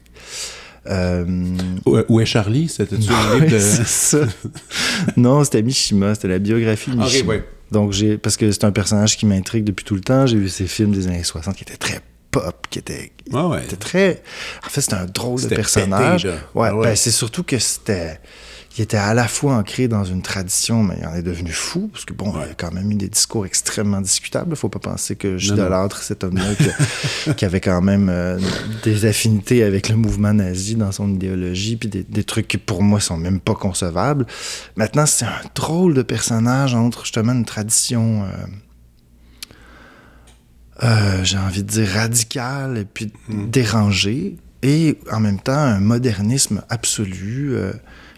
Speaker 1: Où est Charlie? C'était-tu un livre de...
Speaker 3: c'est ça. Non, c'était Mishima. C'était la biographie de Mishima.
Speaker 1: Okay, ouais.
Speaker 3: Donc, parce que c'est un personnage qui m'intrigue depuis tout le temps. J'ai vu ses films des années 60 qui étaient très pop, qui étaient très... En fait, c'était un drôle de personnage.
Speaker 1: Pété,
Speaker 3: ouais. Ben, c'est surtout que c'était... Il était à la fois ancré dans une tradition, mais il en est devenu fou, parce que bon, il a quand même eu des discours extrêmement discutables. Il ne faut pas penser que j'idolâtre cet homme-là qui avait quand même des affinités avec le mouvement nazi dans son idéologie, puis des trucs qui pour moi sont même pas concevables. Maintenant, c'est un drôle de personnage entre justement une tradition, j'ai envie de dire radicale, et puis dérangée, et en même temps un modernisme absolu.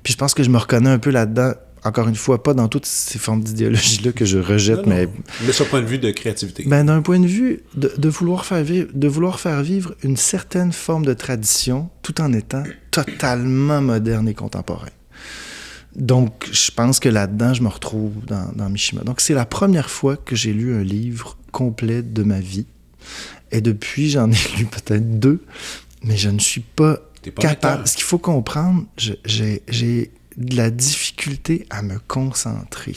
Speaker 3: Puis je pense que je me reconnais un peu là-dedans, encore une fois, pas dans toutes ces formes d'idéologie-là que je rejette, mais
Speaker 1: sur le point de vue de créativité.
Speaker 3: Ben, d'un point de vue de vouloir faire vivre une certaine forme de tradition, tout en étant totalement moderne et contemporain. Donc, je pense que là-dedans, je me retrouve dans Mishima. Donc, c'est la première fois que j'ai lu un livre complet de ma vie. Et depuis, j'en ai lu peut-être 2, mais je ne suis pas capable. Ce qu'il faut comprendre, j'ai de la difficulté à me concentrer.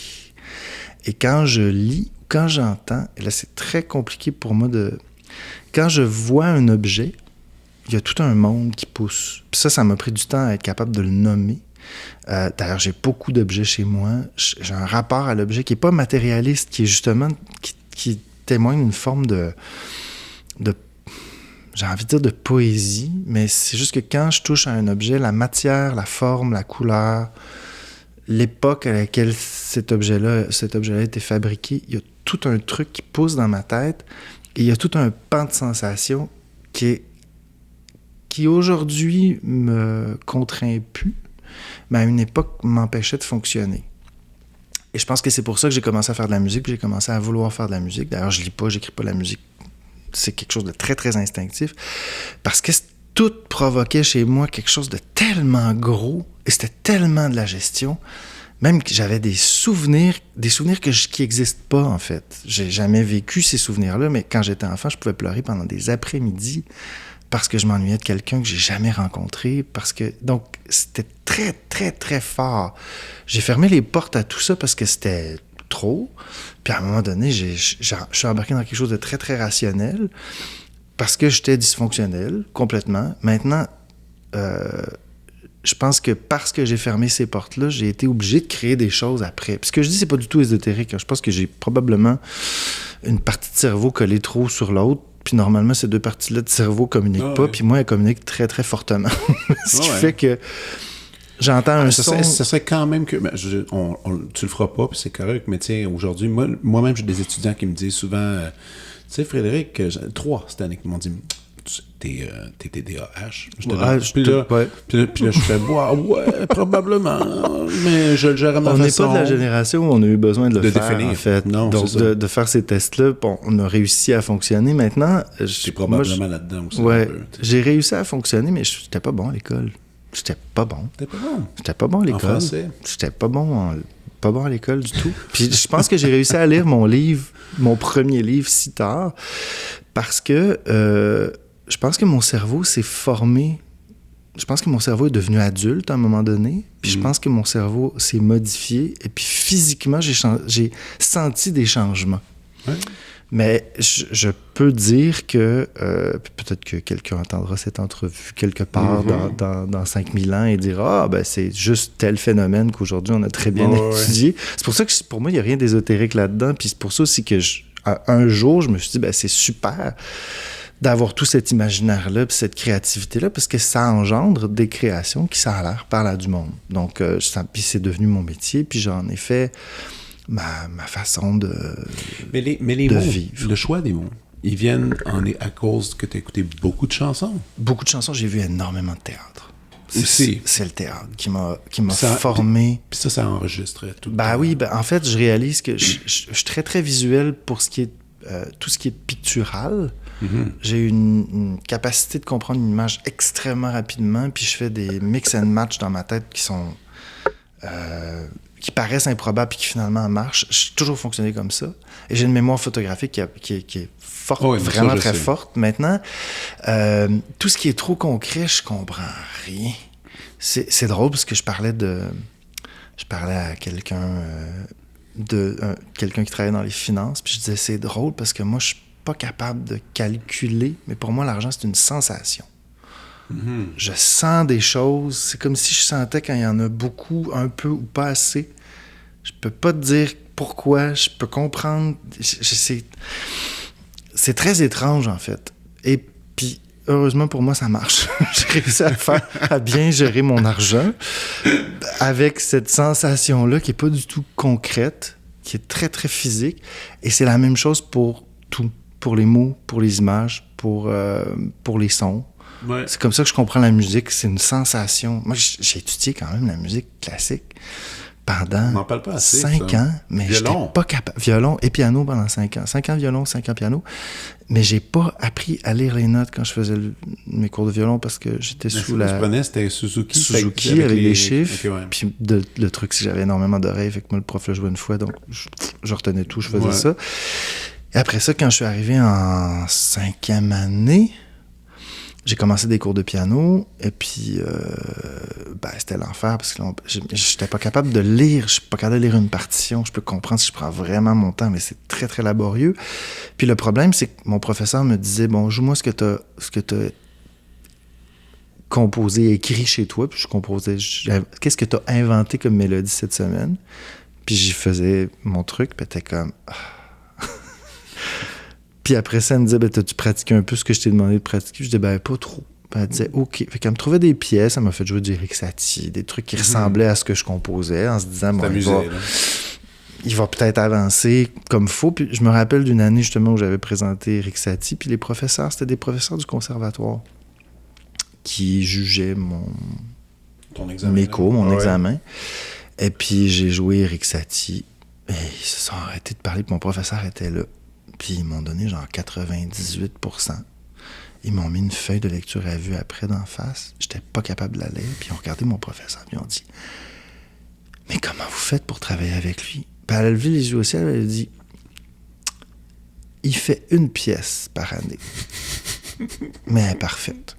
Speaker 3: Et quand je lis, quand j'entends, et là c'est très compliqué pour moi quand je vois un objet, il y a tout un monde qui pousse. Puis ça m'a pris du temps à être capable de le nommer. D'ailleurs, j'ai beaucoup d'objets chez moi. J'ai un rapport à l'objet qui n'est pas matérialiste, qui est justement... qui témoigne d'une forme de j'ai envie de dire de poésie, mais c'est juste que quand je touche à un objet, la matière, la forme, la couleur, l'époque à laquelle cet objet-là a été fabriqué, il y a tout un truc qui pousse dans ma tête et il y a tout un pan de sensations qui aujourd'hui me contraint plus, mais à une époque m'empêchait de fonctionner. Et je pense que c'est pour ça que j'ai commencé à faire de la musique, puis j'ai commencé à vouloir faire de la musique. D'ailleurs, je lis pas, j'écris pas de la musique. C'est quelque chose de très, très instinctif. Parce que tout provoquait chez moi quelque chose de tellement gros, et c'était tellement de la gestion, même que j'avais des souvenirs qui n'existent pas, en fait. J'ai jamais vécu ces souvenirs-là, mais quand j'étais enfant, je pouvais pleurer pendant des après-midi parce que je m'ennuyais de quelqu'un que j'ai jamais rencontré, donc, c'était très, très, très fort. J'ai fermé les portes à tout ça parce que c'était trop. Puis à un moment donné, je suis embarqué dans quelque chose de très, très rationnel parce que j'étais dysfonctionnel complètement. Maintenant, je pense que parce que j'ai fermé ces portes-là, j'ai été obligé de créer des choses après. Puis ce que je dis, c'est pas du tout ésotérique. Je pense que j'ai probablement une partie de cerveau collée trop sur l'autre. Puis normalement, ces 2 parties-là de cerveau communiquent pas. Puis moi, elles communiquent très, très fortement. Ce qui fait que j'entends un son...
Speaker 1: Ça serait quand même que... Ben, tu le feras pas, puis c'est correct, mais tiens, aujourd'hui, moi-même, j'ai des étudiants qui me disent souvent... tu sais, Frédéric, 3 cette année qui m'ont dit... T'es TDAH. Puis là, je fais, ouais, probablement, mais je le gère à ma façon.
Speaker 3: On n'est pas de la génération où on a eu besoin de le faire,
Speaker 1: définir.
Speaker 3: En fait.
Speaker 1: Non,
Speaker 3: donc, de faire ces tests-là, bon, on a réussi à fonctionner. Maintenant...
Speaker 1: T'es probablement là-dedans aussi.
Speaker 3: Ouais, j'ai réussi à fonctionner, mais j'étais pas bon à l'école. J'étais pas bon. J'étais pas bon à l'école.
Speaker 1: En français?
Speaker 3: J'étais pas bon à l'école du tout. Puis je pense que j'ai réussi à lire mon premier livre si tard, parce que je pense que mon cerveau s'est formé. Je pense que mon cerveau est devenu adulte à un moment donné. Puis je pense que mon cerveau s'est modifié. Et puis physiquement, j'ai senti des changements.
Speaker 1: Ouais.
Speaker 3: Mais je peux dire que, peut-être que quelqu'un entendra cette entrevue quelque part dans 5000 ans et dira « Ah, ben c'est juste tel phénomène qu'aujourd'hui on a très bien étudié. » C'est pour ça que pour moi, il n'y a rien d'ésotérique là-dedans. Puis c'est pour ça aussi que un jour, je me suis dit, c'est super d'avoir tout cet imaginaire-là puis cette créativité-là, parce que ça engendre des créations qui, ça a l'air, parlent à du monde. Donc, puis c'est devenu mon métier, puis j'en ai fait ma façon de
Speaker 1: Mais les mots,
Speaker 3: vivre.
Speaker 1: Le choix des mots, ils viennent à cause que tu as écouté beaucoup de chansons.
Speaker 3: Beaucoup de chansons, j'ai vu énormément de théâtre. C'est le théâtre qui m'a formé.
Speaker 1: Puis ça enregistre tout.
Speaker 3: Oui, en fait, je réalise que je suis très, très visuel pour ce qui est tout ce qui est pictural. Mm-hmm. J'ai une capacité de comprendre une image extrêmement rapidement, puis je fais des mix and match dans ma tête qui sont qui paraissent improbables puis qui finalement marchent. J'ai toujours fonctionné comme ça. Et j'ai une mémoire photographique qui est forte, vraiment très forte. Maintenant, tout ce qui est trop concret, je comprends rien. C'est drôle parce que je parlais à quelqu'un quelqu'un qui travaille dans les finances, puis je disais, c'est drôle parce que moi, je suis pas capable de calculer, mais pour moi, l'argent, c'est une sensation. Mm-hmm. Je sens des choses, c'est comme si je sentais quand il y en a beaucoup, un peu ou pas assez. Je peux pas te dire pourquoi, je peux comprendre. C'est très étrange, en fait. Et puis, heureusement pour moi, ça marche. J'ai réussi à bien gérer mon argent avec cette sensation-là qui est pas du tout concrète, qui est très, très physique. Et c'est la même chose pour tout. Pour les mots, pour les images, pour les sons. Ouais. C'est comme ça que je comprends la musique. C'est une sensation. Moi, j'ai étudié quand même la musique classique pendant 5 ans, mais je n'étais pas capable. Violon et piano pendant 5 ans. 5 ans violon, 5 ans piano. Mais j'ai pas appris à lire les notes quand je faisais mes cours de violon parce que j'étais sous la...
Speaker 1: C'était Suzuki
Speaker 3: avec les chiffres. Okay, ouais. Puis le truc, c'est que j'avais énormément d'oreilles. Fait que moi, le prof le jouait une fois, donc je retenais tout, je faisais ça. Et après ça, quand je suis arrivé en 5e année, j'ai commencé des cours de piano, et puis c'était l'enfer, parce que j'étais pas capable de lire, je suis pas capable de lire une partition, je peux comprendre si je prends vraiment mon temps, mais c'est très, très laborieux. Puis le problème, c'est que mon professeur me disait, bon, joue-moi ce que t'as composé, écrit chez toi, puis je composais, qu'est-ce que t'as inventé comme mélodie cette semaine? Puis j'y faisais mon truc, puis t'es comme... Puis après ça, elle me disait, t'as-tu pratiqué un peu ce que je t'ai demandé de pratiquer? Je disais, pas trop. Puis elle disait, OK. Fait qu'elle me trouvait des pièces, elle m'a fait jouer du Eric Satie, des trucs qui ressemblaient à ce que je composais, en se disant, bon, il va peut-être avancer comme faut. Puis je me rappelle d'une année, justement, où j'avais présenté Eric Satie, puis les professeurs, c'était des professeurs du conservatoire qui jugeaient mes cours, mon examen. Et puis j'ai joué Eric Satie, et ils se sont arrêtés de parler, puis mon professeur était là. Puis ils m'ont donné genre 98%. Ils m'ont mis une feuille de lecture à vue après d'en face. J'étais pas capable de la lire. Puis ils ont regardé mon professeur. Puis ils ont dit, mais comment vous faites pour travailler avec lui? Puis elle a levé les yeux au ciel. Elle a dit, il fait une pièce par année. Mais elle est parfaite.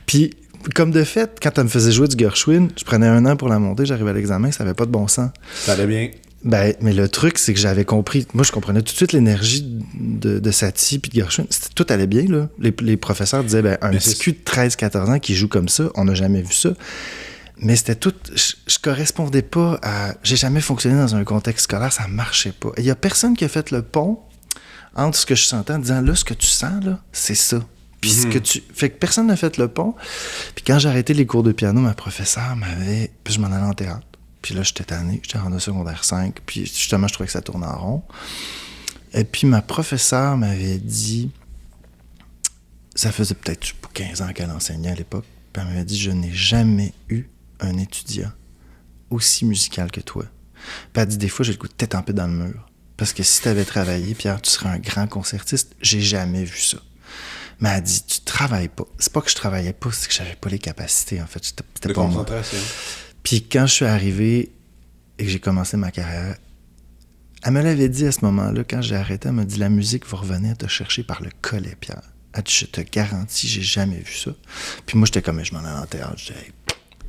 Speaker 3: Puis, comme de fait, quand elle me faisait jouer du Gershwin, je prenais 1 an pour la monter. J'arrivais à l'examen, ça avait pas de bon sens.
Speaker 1: Ça allait bien.
Speaker 3: Mais le truc, c'est que j'avais compris... Moi, je comprenais tout de suite l'énergie de Satie puis de Gershwin. Tout allait bien, là. Les professeurs disaient, un petit cul de 13-14 ans qui joue comme ça, on n'a jamais vu ça. Mais c'était tout... Je correspondais pas à... J'ai jamais fonctionné dans un contexte scolaire, ça marchait pas. Il y a personne qui a fait le pont entre ce que je sentais en disant, là, ce que tu sens, là, c'est ça. Puis ce que tu... Fait que personne n'a fait le pont. Puis quand j'ai arrêté les cours de piano, ma professeure m'avait... Puis je m'en allais en théâtre. Puis là, j'étais tanné, j'étais rendu au secondaire 5, puis justement, je trouvais que ça tournait en rond. Et puis ma professeure m'avait dit, ça faisait peut-être 15 ans qu'elle enseignait à l'époque, puis elle m'avait dit, je n'ai jamais eu un étudiant aussi musical que toi. Puis elle dit, des fois, j'ai le goût de tête en paix dans le mur. Parce que si tu avais travaillé, Pierre, tu serais un grand concertiste. J'ai jamais vu ça. Mais elle dit, tu travailles pas. C'est pas que je travaillais pas, c'est que j'avais pas les capacités, en fait. C'était pas moi. Puis quand je suis arrivé et que j'ai commencé ma carrière, elle me l'avait dit à ce moment-là, quand j'ai arrêté, elle m'a dit, la musique va revenir te chercher par le collet, Pierre. Elle dit, je te garantis, j'ai jamais vu ça. Puis moi, j'étais comme, je m'en allais en théâtre, je disais, hey,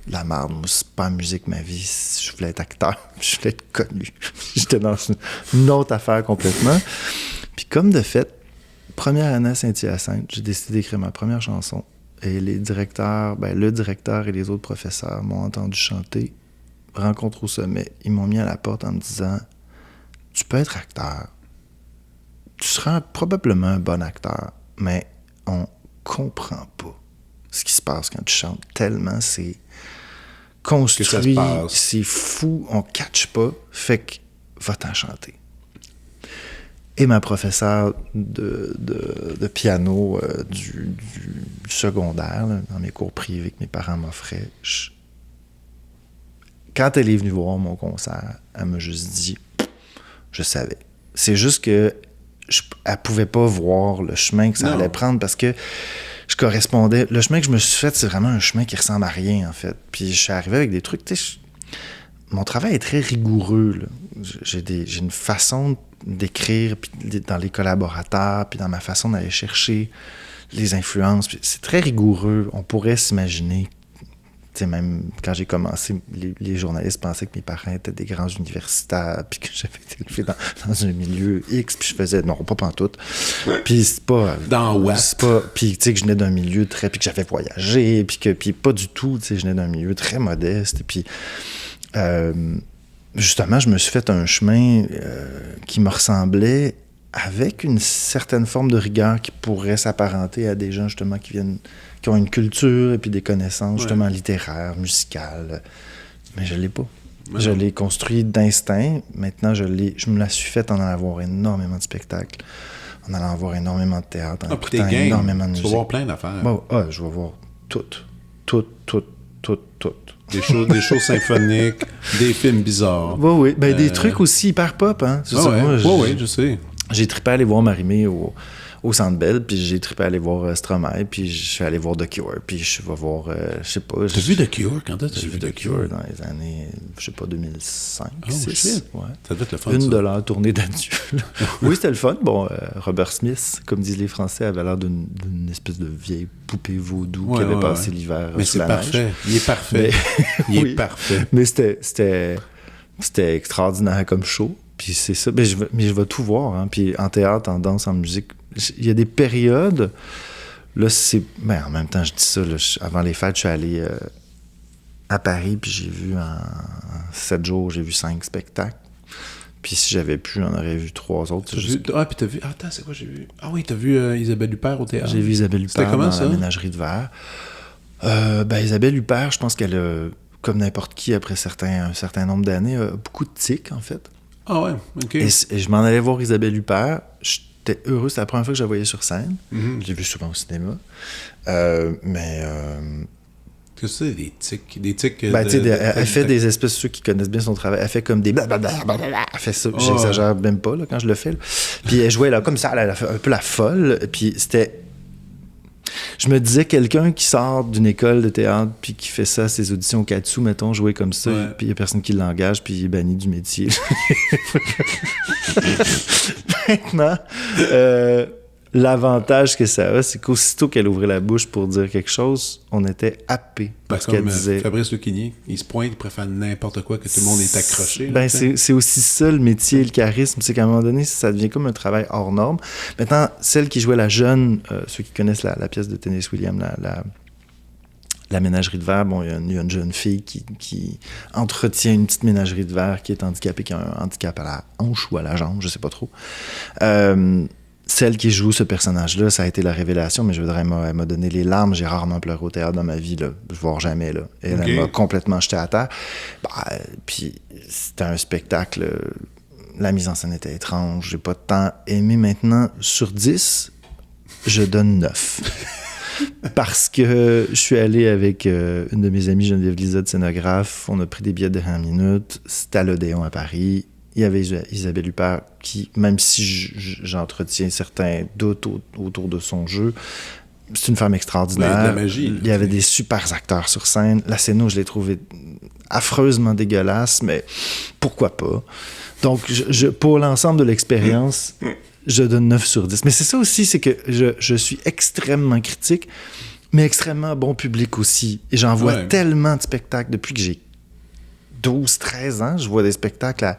Speaker 3: la merde, moi, c'est pas la musique, ma vie, je voulais être acteur, je voulais être connu. J'étais dans une autre affaire complètement. Puis comme de fait, première année à Saint-Hyacinthe, j'ai décidé d'écrire ma première chanson. Et les directeurs, le directeur et les autres professeurs m'ont entendu chanter Rencontre au sommet. Ils m'ont mis à la porte en me disant, tu peux être acteur. Tu seras probablement un bon acteur, mais on comprend pas ce qui se passe quand tu chantes. Tellement c'est construit, c'est fou, on catch pas, fait que va-t'en chanter. Et ma professeure de piano du secondaire, là, dans mes cours privés que mes parents m'offraient, quand elle est venue voir mon concert, elle m'a juste dit, je savais. C'est juste que elle pouvait pas voir le chemin que ça allait prendre parce que je correspondais. Le chemin que je me suis fait, c'est vraiment un chemin qui ressemble à rien, en fait. Puis je suis arrivé avec des trucs, tu sais, mon travail est très rigoureux, là. J'ai une façon d'écrire puis dans les collaborateurs, puis dans ma façon d'aller chercher les influences. Puis c'est très rigoureux. On pourrait s'imaginer, tu sais, même quand j'ai commencé, les journalistes pensaient que mes parents étaient des grands universitaires, puis que j'avais été élevé dans un milieu X, puis je faisais, non, pas pantoute. Puis c'est pas...
Speaker 1: Dans Ouest.
Speaker 3: C'est pas... Puis tu sais, que je venais d'un milieu très... Puis que j'avais voyagé, puis pas du tout, tu sais, je venais d'un milieu très modeste, puis... justement, je me suis fait un chemin qui me ressemblait avec une certaine forme de rigueur qui pourrait s'apparenter à des gens, justement, qui ont une culture et puis des connaissances, justement, littéraires, musicales. Mais je l'ai pas. Ouais. Je l'ai construit d'instinct. Maintenant, je me la suis faite en allant voir énormément de spectacles, en allant voir énormément de théâtre, en écoutant énormément de musique.
Speaker 1: Tu vas voir plein d'affaires.
Speaker 3: Je vais voir toutes.
Speaker 1: Des shows symphoniques, des films bizarres.
Speaker 3: Oui. Ben, des trucs aussi hyper pop, hein.
Speaker 1: Oui, je sais.
Speaker 3: J'ai trippé à aller voir Marie-Mé au Centre Bell, puis j'ai trippé à aller voir Stromae, puis je suis allé voir The Cure, puis je vais voir, je sais pas...
Speaker 1: T'as vu The Cure? Quand t'as vu
Speaker 3: The Cure? Dans les années, je sais pas, 2005, 2006. Ouais.
Speaker 1: Ça devait être le fun,
Speaker 3: Une de leurs tournées d'adieu. Oui, c'était le fun. Bon, Robert Smith, comme disent les Français, avait l'air d'une espèce de vieille poupée vaudou qui avait passé l'hiver sur la neige.
Speaker 1: Il est parfait. Il est parfait.
Speaker 3: Mais c'était extraordinaire comme show. Puis c'est ça. Mais je vais tout voir. Hein. Puis en théâtre, en danse, en musique, il y a des périodes. Là, c'est... Ben, en même temps, je dis ça. Là, avant les fêtes, je suis allé à Paris, puis j'ai vu en 7 jours, j'ai vu 5 spectacles. Puis si j'avais pu, j'en aurais vu 3 autres.
Speaker 1: Puis t'as vu... Attends, c'est quoi j'ai vu? Ah oui, t'as vu Isabelle Huppert au théâtre?
Speaker 3: J'ai vu Isabelle Huppert dans la Ménagerie de Verre. Isabelle Huppert, je pense qu'elle a, comme n'importe qui, après un certain nombre d'années, a beaucoup de tics, en fait.
Speaker 1: Ah ouais, OK.
Speaker 3: Et je m'en allais voir Isabelle Huppert. J'étais heureux. C'était la première fois que je la voyais sur scène. Mm-hmm. Je l'ai vue souvent au cinéma.
Speaker 1: Qu'est-ce que c'est, des tics? Des tics
Speaker 3: elle fait des espèces, ceux qui connaissent bien son travail, elle fait comme des blablabla. Elle fait ça. J'exagère même pas là, quand je le fais. Là. Puis elle jouait là, comme ça, elle a fait un peu la folle. Puis c'était... Je me disais, quelqu'un qui sort d'une école de théâtre puis qui fait ça, ses auditions au Katsu, mettons, jouer comme ça, puis il n'y a personne qui l'engage, puis il est banni du métier. Maintenant, l'avantage que ça a, c'est qu'aussitôt qu'elle ouvrait la bouche pour dire quelque chose, on était happé parce qu'elle disait...
Speaker 1: Fabrice Lucchini, il se pointe, il préfère n'importe quoi, que tout le monde est accroché.
Speaker 3: C'est aussi ça, le métier, le charisme, c'est qu'à un moment donné, ça devient comme un travail hors norme. Maintenant, celle qui jouait la jeune, ceux qui connaissent la pièce de Tennessee Williams, la ménagerie de verre, bon, il y a une jeune fille qui entretient une petite ménagerie de verre qui est handicapée, qui a un handicap à la hanche ou à la jambe, je sais pas trop. Celle qui joue ce personnage-là, ça a été la révélation, mais je veux dire, elle m'a donné les larmes. J'ai rarement pleuré au théâtre dans ma vie, là, voire jamais. Là. Et elle m'a complètement jeté à terre. Puis c'était un spectacle, la mise en scène était étrange, j'ai pas tant aimé. Maintenant, sur 10, je donne 9. Parce que je suis allé avec une de mes amies, Geneviève Lizotte, scénographe. On a pris des billets de dernière minute. C'était à l'Odéon à Paris. Il y avait Isabelle Huppert qui, même si j'entretiens certains doutes autour de son jeu, c'est une femme extraordinaire.
Speaker 1: De la magie.
Speaker 3: Il y avait des super acteurs sur scène. La scéno, je l'ai trouvée affreusement dégueulasse, mais pourquoi pas? Donc, pour l'ensemble de l'expérience, je donne 9 sur 10. Mais c'est ça aussi, c'est que je suis extrêmement critique, mais extrêmement bon public aussi. Et j'en vois tellement de spectacles depuis que j'ai 12-13 ans. Je vois des spectacles à...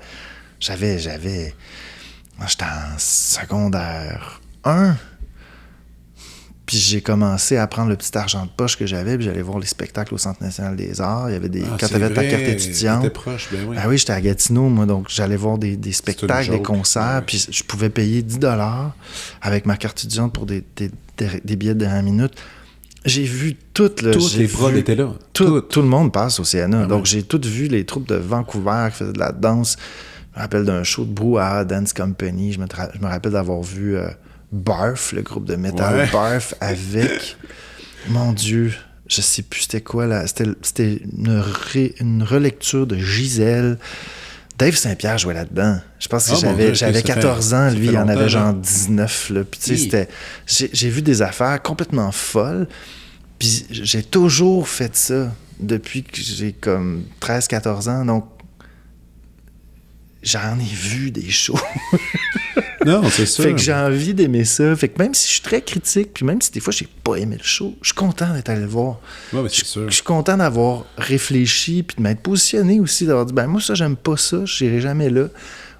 Speaker 3: Moi, j'étais en secondaire 1. Puis j'ai commencé à prendre le petit argent de poche que j'avais, puis j'allais voir les spectacles au Centre national des arts. Il y avait quand t'avais ta carte étudiante.
Speaker 1: T'étais proche, ben oui.
Speaker 3: Ben oui, j'étais à Gatineau, moi, donc j'allais voir des spectacles, des concerts, puis je pouvais payer 10$ avec ma carte étudiante pour des billets de dernière minute. J'ai vu toutes
Speaker 1: les prods étaient là.
Speaker 3: Tout le monde passe au CNA. Donc, j'ai tout vu les troupes de Vancouver qui faisaient de la danse. Je me rappelle d'un show de Brouhaha Dance Company. Je me rappelle d'avoir vu Barf, le groupe de métal Barf, avec... Mon Dieu, je sais plus c'était quoi, là. C'était une relecture de Gisèle. Dave Saint-Pierre jouait là-dedans. Je pense que j'avais 14 ans, lui, il en avait genre 19. Là. Puis, tu sais, j'ai vu des affaires complètement folles. Puis j'ai toujours fait ça depuis que j'ai comme 13-14 ans. Donc, j'en ai vu des shows.
Speaker 1: Non, c'est ça.
Speaker 3: Fait que j'ai envie d'aimer ça. Fait que même si je suis très critique, puis même si des fois j'ai pas aimé le show, je suis content d'être allé le voir.
Speaker 1: Ouais, c'est sûr.
Speaker 3: Je suis content d'avoir réfléchi, puis de m'être positionné aussi, d'avoir dit, ben moi ça, j'aime pas ça, je n'irai jamais là.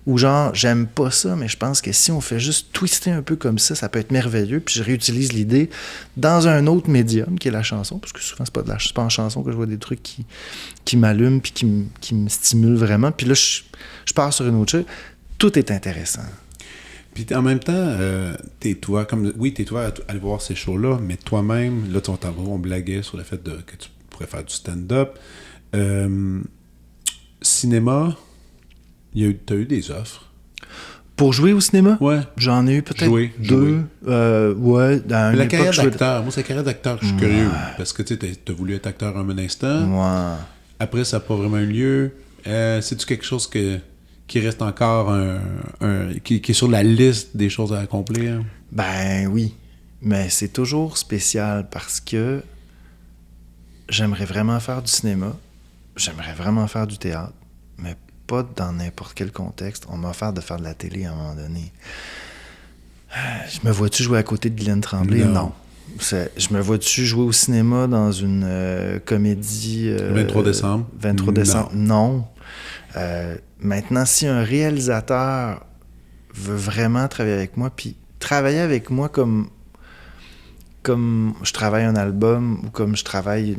Speaker 3: Ou genre, j'aime pas ça, mais je pense que si on fait juste twister un peu comme ça peut être merveilleux. Puis je réutilise l'idée dans un autre médium, qui est la chanson, parce que souvent, c'est pas en chanson que je vois des trucs qui m'allument puis qui me stimulent vraiment. Puis là, je pars sur une autre chose. Tout est intéressant.
Speaker 1: Puis en même temps, t'es toi à aller voir ces shows-là, mais toi-même, là, on blaguait sur le fait que tu pourrais faire du stand-up. Cinéma... T'as eu des offres?
Speaker 3: Pour jouer au cinéma?
Speaker 1: Ouais.
Speaker 3: J'en ai eu peut-être deux. Ouais. Dans
Speaker 1: la carrière d'acteur. Moi, c'est la carrière d'acteur que je suis curieux. Parce que tu t'as voulu être acteur un instant.
Speaker 3: Ouais.
Speaker 1: Après, ça n'a pas vraiment eu lieu. C'est-tu quelque chose qui reste encore qui est sur la liste des choses à accomplir?
Speaker 3: Ben oui. Mais c'est toujours spécial parce que j'aimerais vraiment faire du cinéma. J'aimerais vraiment faire du théâtre. Mais pas dans n'importe quel contexte. On m'a offert de faire de la télé à un moment donné. Je me vois-tu jouer à côté de Guylaine Tremblay? Non. Je me vois-tu jouer au cinéma dans une comédie...
Speaker 1: 23 décembre?
Speaker 3: 23 décembre? Non. Maintenant, si un réalisateur veut vraiment travailler avec moi, puis travailler avec moi comme je travaille un album ou comme je travaille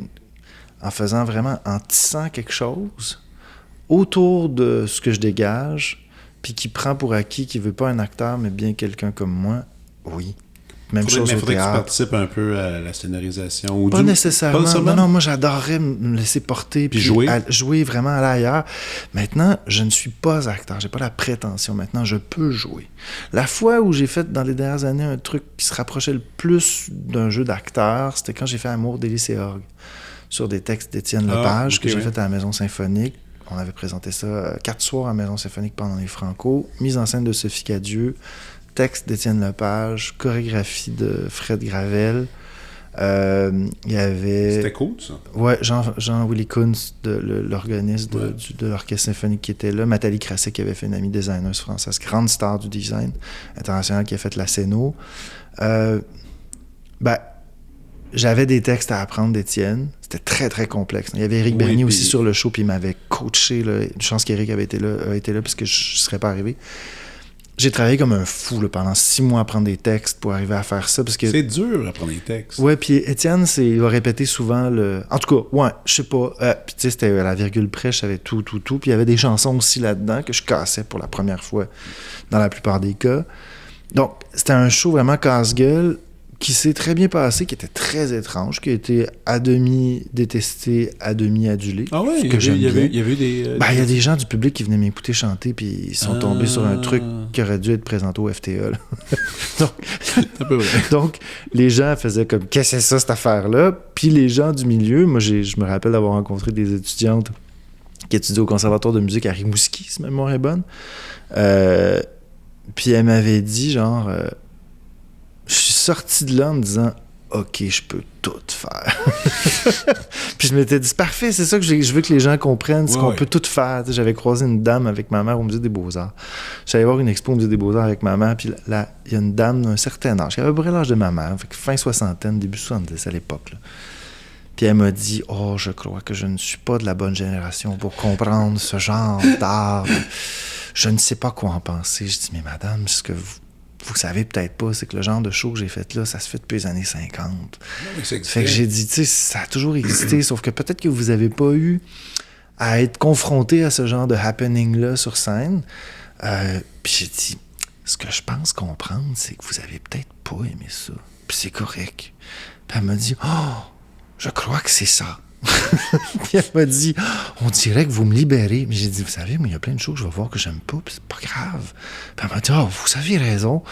Speaker 3: en faisant vraiment, en tissant quelque chose autour de ce que je dégage, puis qui prend pour acquis, qui veut pas un acteur, mais bien quelqu'un comme moi, oui. Même chose au théâtre.
Speaker 1: Faudrait que tu participes un peu à la scénarisation. Ou
Speaker 3: pas nécessairement. Non, moi, j'adorerais me laisser porter. Puis jouer vraiment à l'ailleurs. Maintenant, je ne suis pas acteur. J'ai pas la prétention. Maintenant, je peux jouer. La fois où j'ai fait, dans les dernières années, un truc qui se rapprochait le plus d'un jeu d'acteur, c'était quand j'ai fait Amour, délices et orgues, sur des textes d'Étienne Lepage, que j'ai fait à la Maison Symphonique. On avait présenté ça 4 soirs à la Maison Symphonique pendant les Franco. Mise en scène de Sophie Cadieux. Texte d'Étienne Lepage, chorégraphie de Fred Gravel. Il y avait...
Speaker 1: C'était cool, ça?
Speaker 3: Ouais, Jean-Willy Kunz, l'organiste de l'Orchestre symphonique qui était là. Nathalie Crasset, qui avait fait une amie designeuse française, grande star du design international, qui a fait la Céno. J'avais des textes à apprendre d'Étienne. C'était très, très complexe. Il y avait Éric Bernier aussi sur le show, puis il m'avait coaché. Là. Une chance qu'Éric avait été là, parce que je ne serais pas arrivé. J'ai travaillé comme un fou là, pendant 6 mois à apprendre des textes pour arriver à faire ça. Parce que...
Speaker 1: C'est dur à prendre des textes.
Speaker 3: Ouais, puis Étienne, il va répéter souvent le... En tout cas, ouais, je sais pas. Puis tu sais, c'était à la virgule près, je savais tout. Puis il y avait des chansons aussi là-dedans que je cassais pour la première fois dans la plupart des cas. Donc, c'était un show vraiment casse-gueule qui s'est très bien passé, qui était très étrange, qui a été à demi détesté, à demi adulé.
Speaker 1: Ah ouais, il y avait eu des...
Speaker 3: il y a des gens du public qui venaient m'écouter chanter, puis ils sont tombés sur un truc qui aurait dû être présenté au FTA. Donc, les gens faisaient comme, qu'est-ce que c'est ça, cette affaire-là? Puis les gens du milieu, moi, je me rappelle d'avoir rencontré des étudiantes qui étudiaient au Conservatoire de musique à Rimouski, si ma mémoire est bonne. Puis elle m'avait dit, genre... je suis sorti de là en me disant « OK, je peux tout faire. » Puis je m'étais dit « C'est parfait, c'est ça que je veux que les gens comprennent, c'est qu'on peut tout faire. » J'avais croisé une dame avec ma mère au Musée des Beaux-Arts. J'allais voir une expo au Musée des Beaux-Arts avec ma mère, puis là, il y a une dame d'un certain âge, qui avait à peu près l'âge de ma mère, fait que fin soixantaine, début 70 à l'époque. Là. Puis elle m'a dit « Oh, je crois que je ne suis pas de la bonne génération pour comprendre ce genre d'art. Je ne sais pas quoi en penser. » Je dis « Mais madame, vous savez peut-être pas, c'est que le genre de show que j'ai fait là, ça se fait depuis les années 50.
Speaker 1: Non, mais
Speaker 3: fait que j'ai dit, tu sais, ça a toujours existé, sauf que peut-être que vous avez pas eu à être confronté à ce genre de happening-là sur scène. Puis j'ai dit, ce que je pense comprendre, c'est que vous avez peut-être pas aimé ça. Puis c'est correct. Puis elle m'a dit, je crois que c'est ça. Puis elle m'a dit, on dirait que vous me libérez. Mais j'ai dit, vous savez, mais il y a plein de choses que je vais voir que j'aime pas, puis c'est pas grave. Puis elle m'a dit, vous avez raison.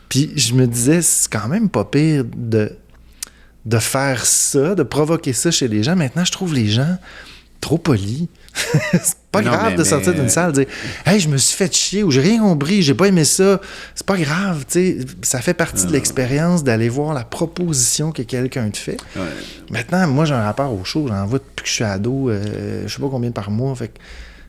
Speaker 3: Puis je me disais, c'est quand même pas pire de faire ça, de provoquer ça chez les gens. Maintenant, je trouve les gens trop polis. C'est pas grave de sortir d'une salle et dire « Hey, je me suis fait chier » ou « J'ai rien compris, j'ai pas aimé ça ». C'est pas grave, tu sais. Ça fait partie de l'expérience d'aller voir la proposition que quelqu'un te fait. Ouais. Maintenant, moi, j'ai un rapport au show. J'en vois depuis que je suis ado, je sais pas combien par mois. Fait que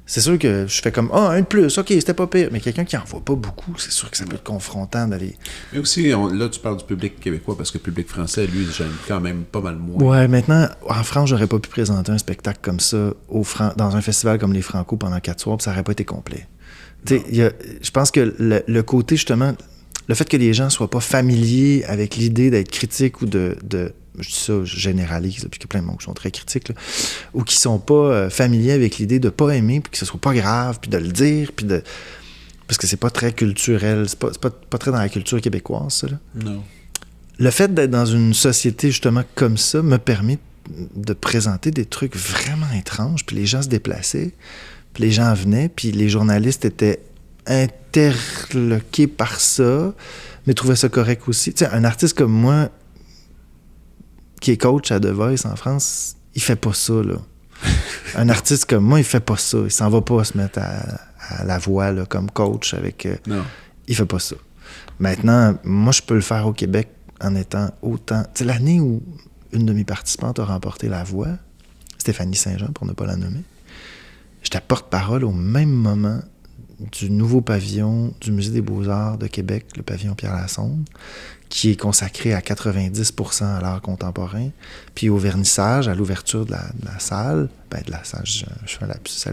Speaker 3: c'est sûr que je fais comme un de plus, OK, c'était pas pire. Mais quelqu'un qui en voit pas beaucoup, c'est sûr que ça peut être confrontant d'aller.
Speaker 1: Mais aussi, là, tu parles du public québécois parce que le public français, lui, j'aime quand même pas mal moins.
Speaker 3: Ouais, maintenant, en France, j'aurais pas pu présenter un spectacle comme ça dans un festival comme les Franco pendant 4 soirs, puis ça aurait pas été complet. Tu sais, je pense que le côté, justement, le fait que les gens soient pas familiers avec l'idée d'être critiques ou de je dis ça, je généralise, puis qu'il y a plein de monde qui sont très critiques, là, ou qui sont pas familiers avec l'idée de pas aimer, puis que ce soit pas grave, puis de le dire, puis de... Parce que c'est pas très culturel, c'est pas très dans la culture québécoise, ça, là.
Speaker 1: Non.
Speaker 3: Le fait d'être dans une société, justement, comme ça, me permet de présenter des trucs vraiment étranges, puis les gens se déplaçaient, puis les gens venaient, puis les journalistes étaient interloqués par ça, mais trouvaient ça correct aussi. Tu sais, un artiste comme moi, qui est coach à The Voice en France, il fait pas ça, là. Un artiste comme moi, il fait pas ça. Il s'en va pas se mettre à la voix, là, comme coach avec...
Speaker 1: Non.
Speaker 3: Il fait pas ça. Maintenant, moi, je peux le faire au Québec en étant autant... Tu sais, l'année où une de mes participantes a remporté la voix, Stéphanie Saint-Jean, pour ne pas la nommer, j'étais porte-parole au même moment du nouveau pavillon du Musée des Beaux-Arts de Québec, le pavillon Pierre-Lassonde, qui est consacré à 90% à l'art contemporain, puis au vernissage, à l'ouverture de la salle, de la salle, je fais un lapsus,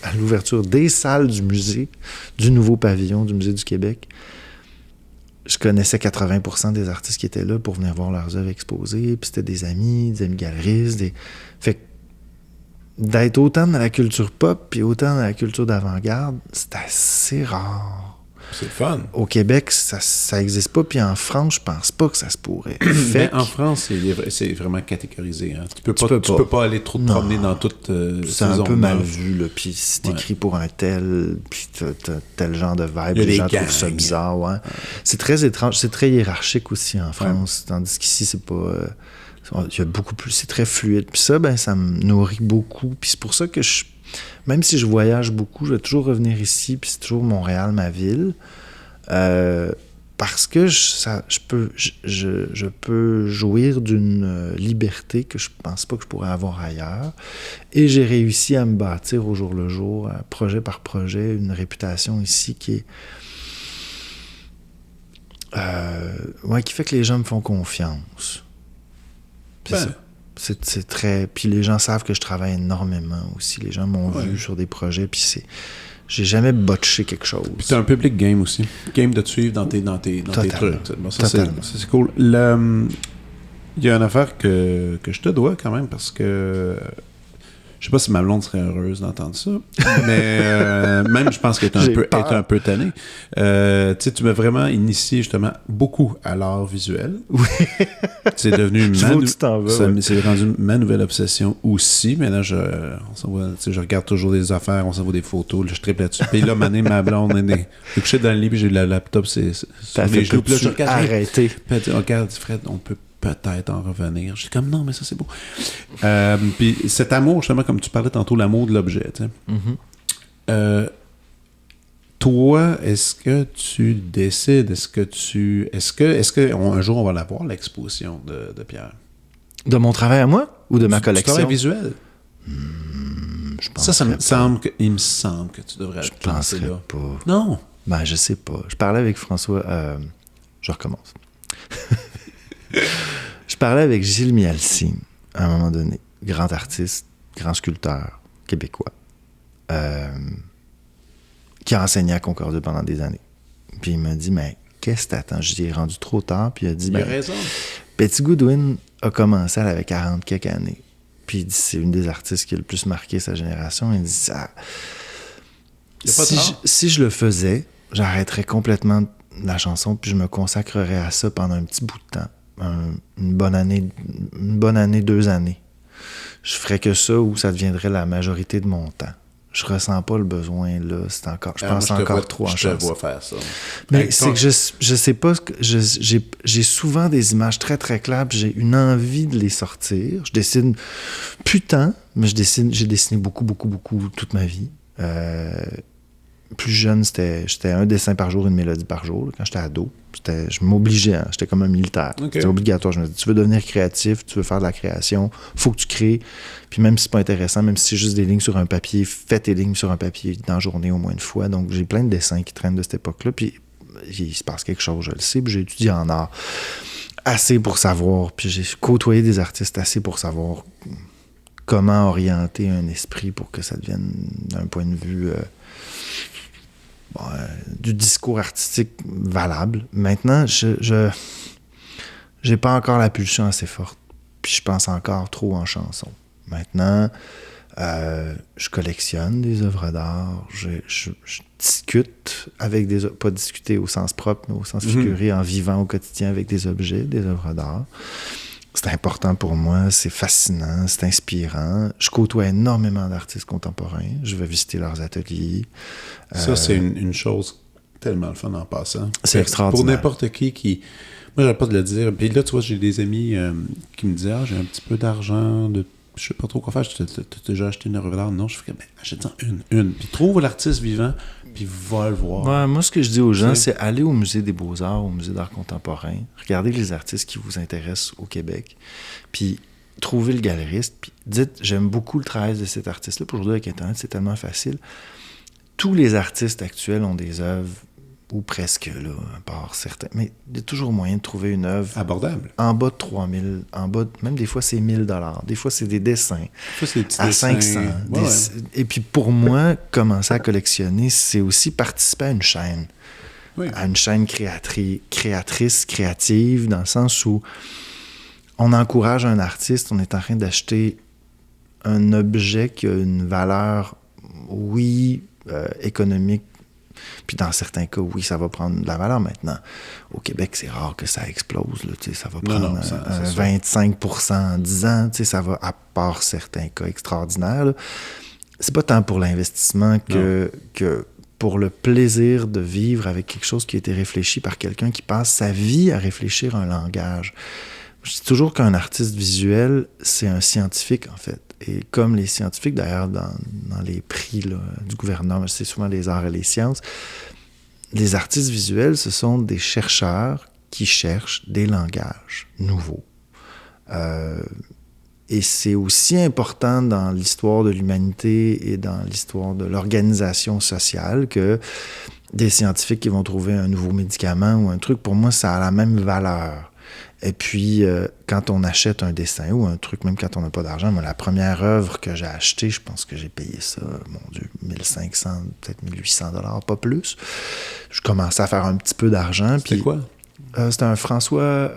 Speaker 3: à l'ouverture des salles du musée, du nouveau pavillon du Musée du Québec. Je connaissais 80% des artistes qui étaient là pour venir voir leurs œuvres exposées, puis c'était des amis galeristes, Fait que d'être autant dans la culture pop, puis autant dans la culture d'avant-garde, c'est assez rare.
Speaker 1: C'est fun.
Speaker 3: Au Québec, ça existe pas, puis en France, je pense pas que ça se pourrait.
Speaker 1: Mais en France, c'est vraiment catégorisé. Hein. Tu peux pas aller trop te promener dans toute
Speaker 3: c'est un peu mal vu, là. Puis si t'écris pour un tel, puis t'as tel genre de vibe, les gens trouvent ça bizarre. Ouais. C'est très étrange, c'est très hiérarchique aussi en France, tandis qu'ici, c'est pas... il y a beaucoup plus, c'est très fluide. Puis ça, ça me nourrit beaucoup. Puis c'est pour ça que même si je voyage beaucoup, je vais toujours revenir ici, puis c'est toujours Montréal, ma ville. Parce que je peux jouir d'une liberté que je pense pas que je pourrais avoir ailleurs. Et j'ai réussi à me bâtir au jour le jour, projet par projet, une réputation ici qui est... qui fait que les gens me font confiance. C'est ça. C'est très... Puis les gens savent que je travaille énormément aussi. Les gens m'ont vu sur des projets, puis j'ai jamais botché quelque chose.
Speaker 1: Puis t'as un public game aussi. Game de te suivre dans tes trucs. Bon, ça, c'est cool. Il y a une affaire que je te dois quand même, parce que... Je sais pas si ma blonde serait heureuse d'entendre ça, mais même je pense qu'elle est un peu tannée. Tu m'as vraiment initié justement beaucoup à l'art visuel.
Speaker 3: Oui.
Speaker 1: C'est devenu c'est rendu ma nouvelle obsession aussi. Maintenant, je regarde toujours des affaires, on s'envoie des photos, là, je triple là-dessus. Puis là, ma blonde est couchée dans le lit, puis j'ai le laptop, c'est sur les genoux. Puis là, je regarde.
Speaker 3: Arrêtez.
Speaker 1: Puis elle dit, regarde, Fred, on peut peut-être en revenir. Je suis comme, non, mais ça, c'est beau. Puis cet amour, justement, comme tu parlais tantôt, l'amour de l'objet, tu sais.
Speaker 3: Mm-hmm.
Speaker 1: Toi, est-ce que tu décides, est-ce que un jour, on va la voir, l'exposition de Pierre?
Speaker 3: De mon travail à moi? Ou de ma collection?
Speaker 1: Du travail visuel?
Speaker 3: Je pense
Speaker 1: il me semble que tu devrais être
Speaker 3: penser là. Pas.
Speaker 1: Non.
Speaker 3: Je sais pas. Je parlais avec François... je recommence. Je parlais avec Gilles Mialcy, à un moment donné, grand artiste, grand sculpteur québécois, qui a enseigné à Concordia pendant des années. Puis il m'a dit, mais qu'est-ce que t'attends? Je dis, il est rendu trop tard, puis il a dit,
Speaker 1: il a raison.
Speaker 3: Betty Goodwin a commencé, elle avait 40 quelques années. Puis il dit, c'est une des artistes qui a le plus marqué sa génération. Il dit, ça... Si je le faisais, j'arrêterais complètement la chanson, puis je me consacrerais à ça pendant un petit bout de temps. Une bonne année, 2 années. Je ferais que ça ou ça deviendrait la majorité de mon temps. Je ressens pas le besoin, là. C'est encore, je pense encore trop en chanson.
Speaker 1: Je te vois faire ça.
Speaker 3: Mais c'est que je sais pas, j'ai souvent des images très, très claires, puis j'ai une envie de les sortir. Je dessine plus tant, mais j'ai dessiné beaucoup, beaucoup, beaucoup toute ma vie. Plus jeune, j'étais un dessin par jour, une mélodie par jour. Là, quand j'étais ado, je m'obligeais, hein, j'étais comme un militaire. Okay. C'était obligatoire. Je me dis, tu veux devenir créatif, tu veux faire de la création, faut que tu crées. Puis même si c'est pas intéressant, même si c'est juste des lignes sur un papier, fais tes lignes sur un papier dans la journée au moins une fois. Donc j'ai plein de dessins qui traînent de cette époque-là. Puis il se passe quelque chose, je le sais. Puis j'ai étudié en art assez pour savoir. Puis j'ai côtoyé des artistes assez pour savoir comment orienter un esprit pour que ça devienne, d'un point de vue du discours artistique valable. Maintenant, je j'ai pas encore la pulsion assez forte, puis je pense encore trop en chanson. Maintenant, je collectionne des œuvres d'art, je discute avec des... Pas discuter au sens propre, mais au sens figuré, en vivant au quotidien avec des objets, des œuvres d'art. C'est important pour moi, c'est fascinant, c'est inspirant. Je côtoie énormément d'artistes contemporains. Je vais visiter leurs ateliers.
Speaker 1: Ça, c'est une chose tellement le fun en passant.
Speaker 3: C'est extraordinaire.
Speaker 1: Pour n'importe qui... Moi, j'arrête pas de le dire. Puis là, tu vois, j'ai des amis qui me disent « Ah, j'ai un petit peu d'argent, je sais pas trop quoi faire. T'as déjà acheté une œuvre d'art? » Non, je fais « Achète-en une. » Puis trouve l'artiste vivant, puis va le voir.
Speaker 3: Ouais, moi, ce que je dis aux gens, c'est aller au Musée des Beaux-Arts, au Musée d'art contemporain, regardez les artistes qui vous intéressent au Québec, puis trouvez le galeriste, puis dites « J'aime beaucoup le travail de cet artiste-là. » Pour aujourd'hui, avec Internet, c'est tellement facile. Tous les artistes actuels ont des œuvres, ou presque, là, à part certains. Mais il y a toujours moyen de trouver une œuvre...
Speaker 1: abordable.
Speaker 3: En bas de 3 000, en bas de, même des fois, c'est 1 000 $. Des fois, c'est des dessins. Des fois, c'est des petits dessins. 500. Ouais. Et puis, pour moi, commencer à collectionner, c'est aussi participer à une chaîne. Oui. À une chaîne créatrice, créative, dans le sens où on encourage un artiste, on est en train d'acheter un objet qui a une valeur, oui, économique. Puis dans certains cas, oui, ça va prendre de la valeur maintenant. Au Québec, c'est rare que ça explose. Là, ça va prendre 25% en 10 ans. Ça va, à part certains cas extraordinaires. Là. C'est pas tant pour l'investissement que pour le plaisir de vivre avec quelque chose qui a été réfléchi par quelqu'un qui passe sa vie à réfléchir un langage. Je dis toujours qu'un artiste visuel, c'est un scientifique, en fait. Et comme les scientifiques, d'ailleurs, dans les prix là, du gouvernement, c'est souvent les arts et les sciences, les artistes visuels, ce sont des chercheurs qui cherchent des langages nouveaux. Et c'est aussi important dans l'histoire de l'humanité et dans l'histoire de l'organisation sociale que des scientifiques qui vont trouver un nouveau médicament ou un truc. Pour moi, ça a la même valeur. Et puis, quand on achète un dessin ou un truc, même quand on n'a pas d'argent, moi, la première œuvre que j'ai achetée, je pense que j'ai payé ça, mon Dieu, 1500, peut-être 1800 $, pas plus. Je commençais à faire un petit peu d'argent.
Speaker 1: C'était quoi?
Speaker 3: C'était un François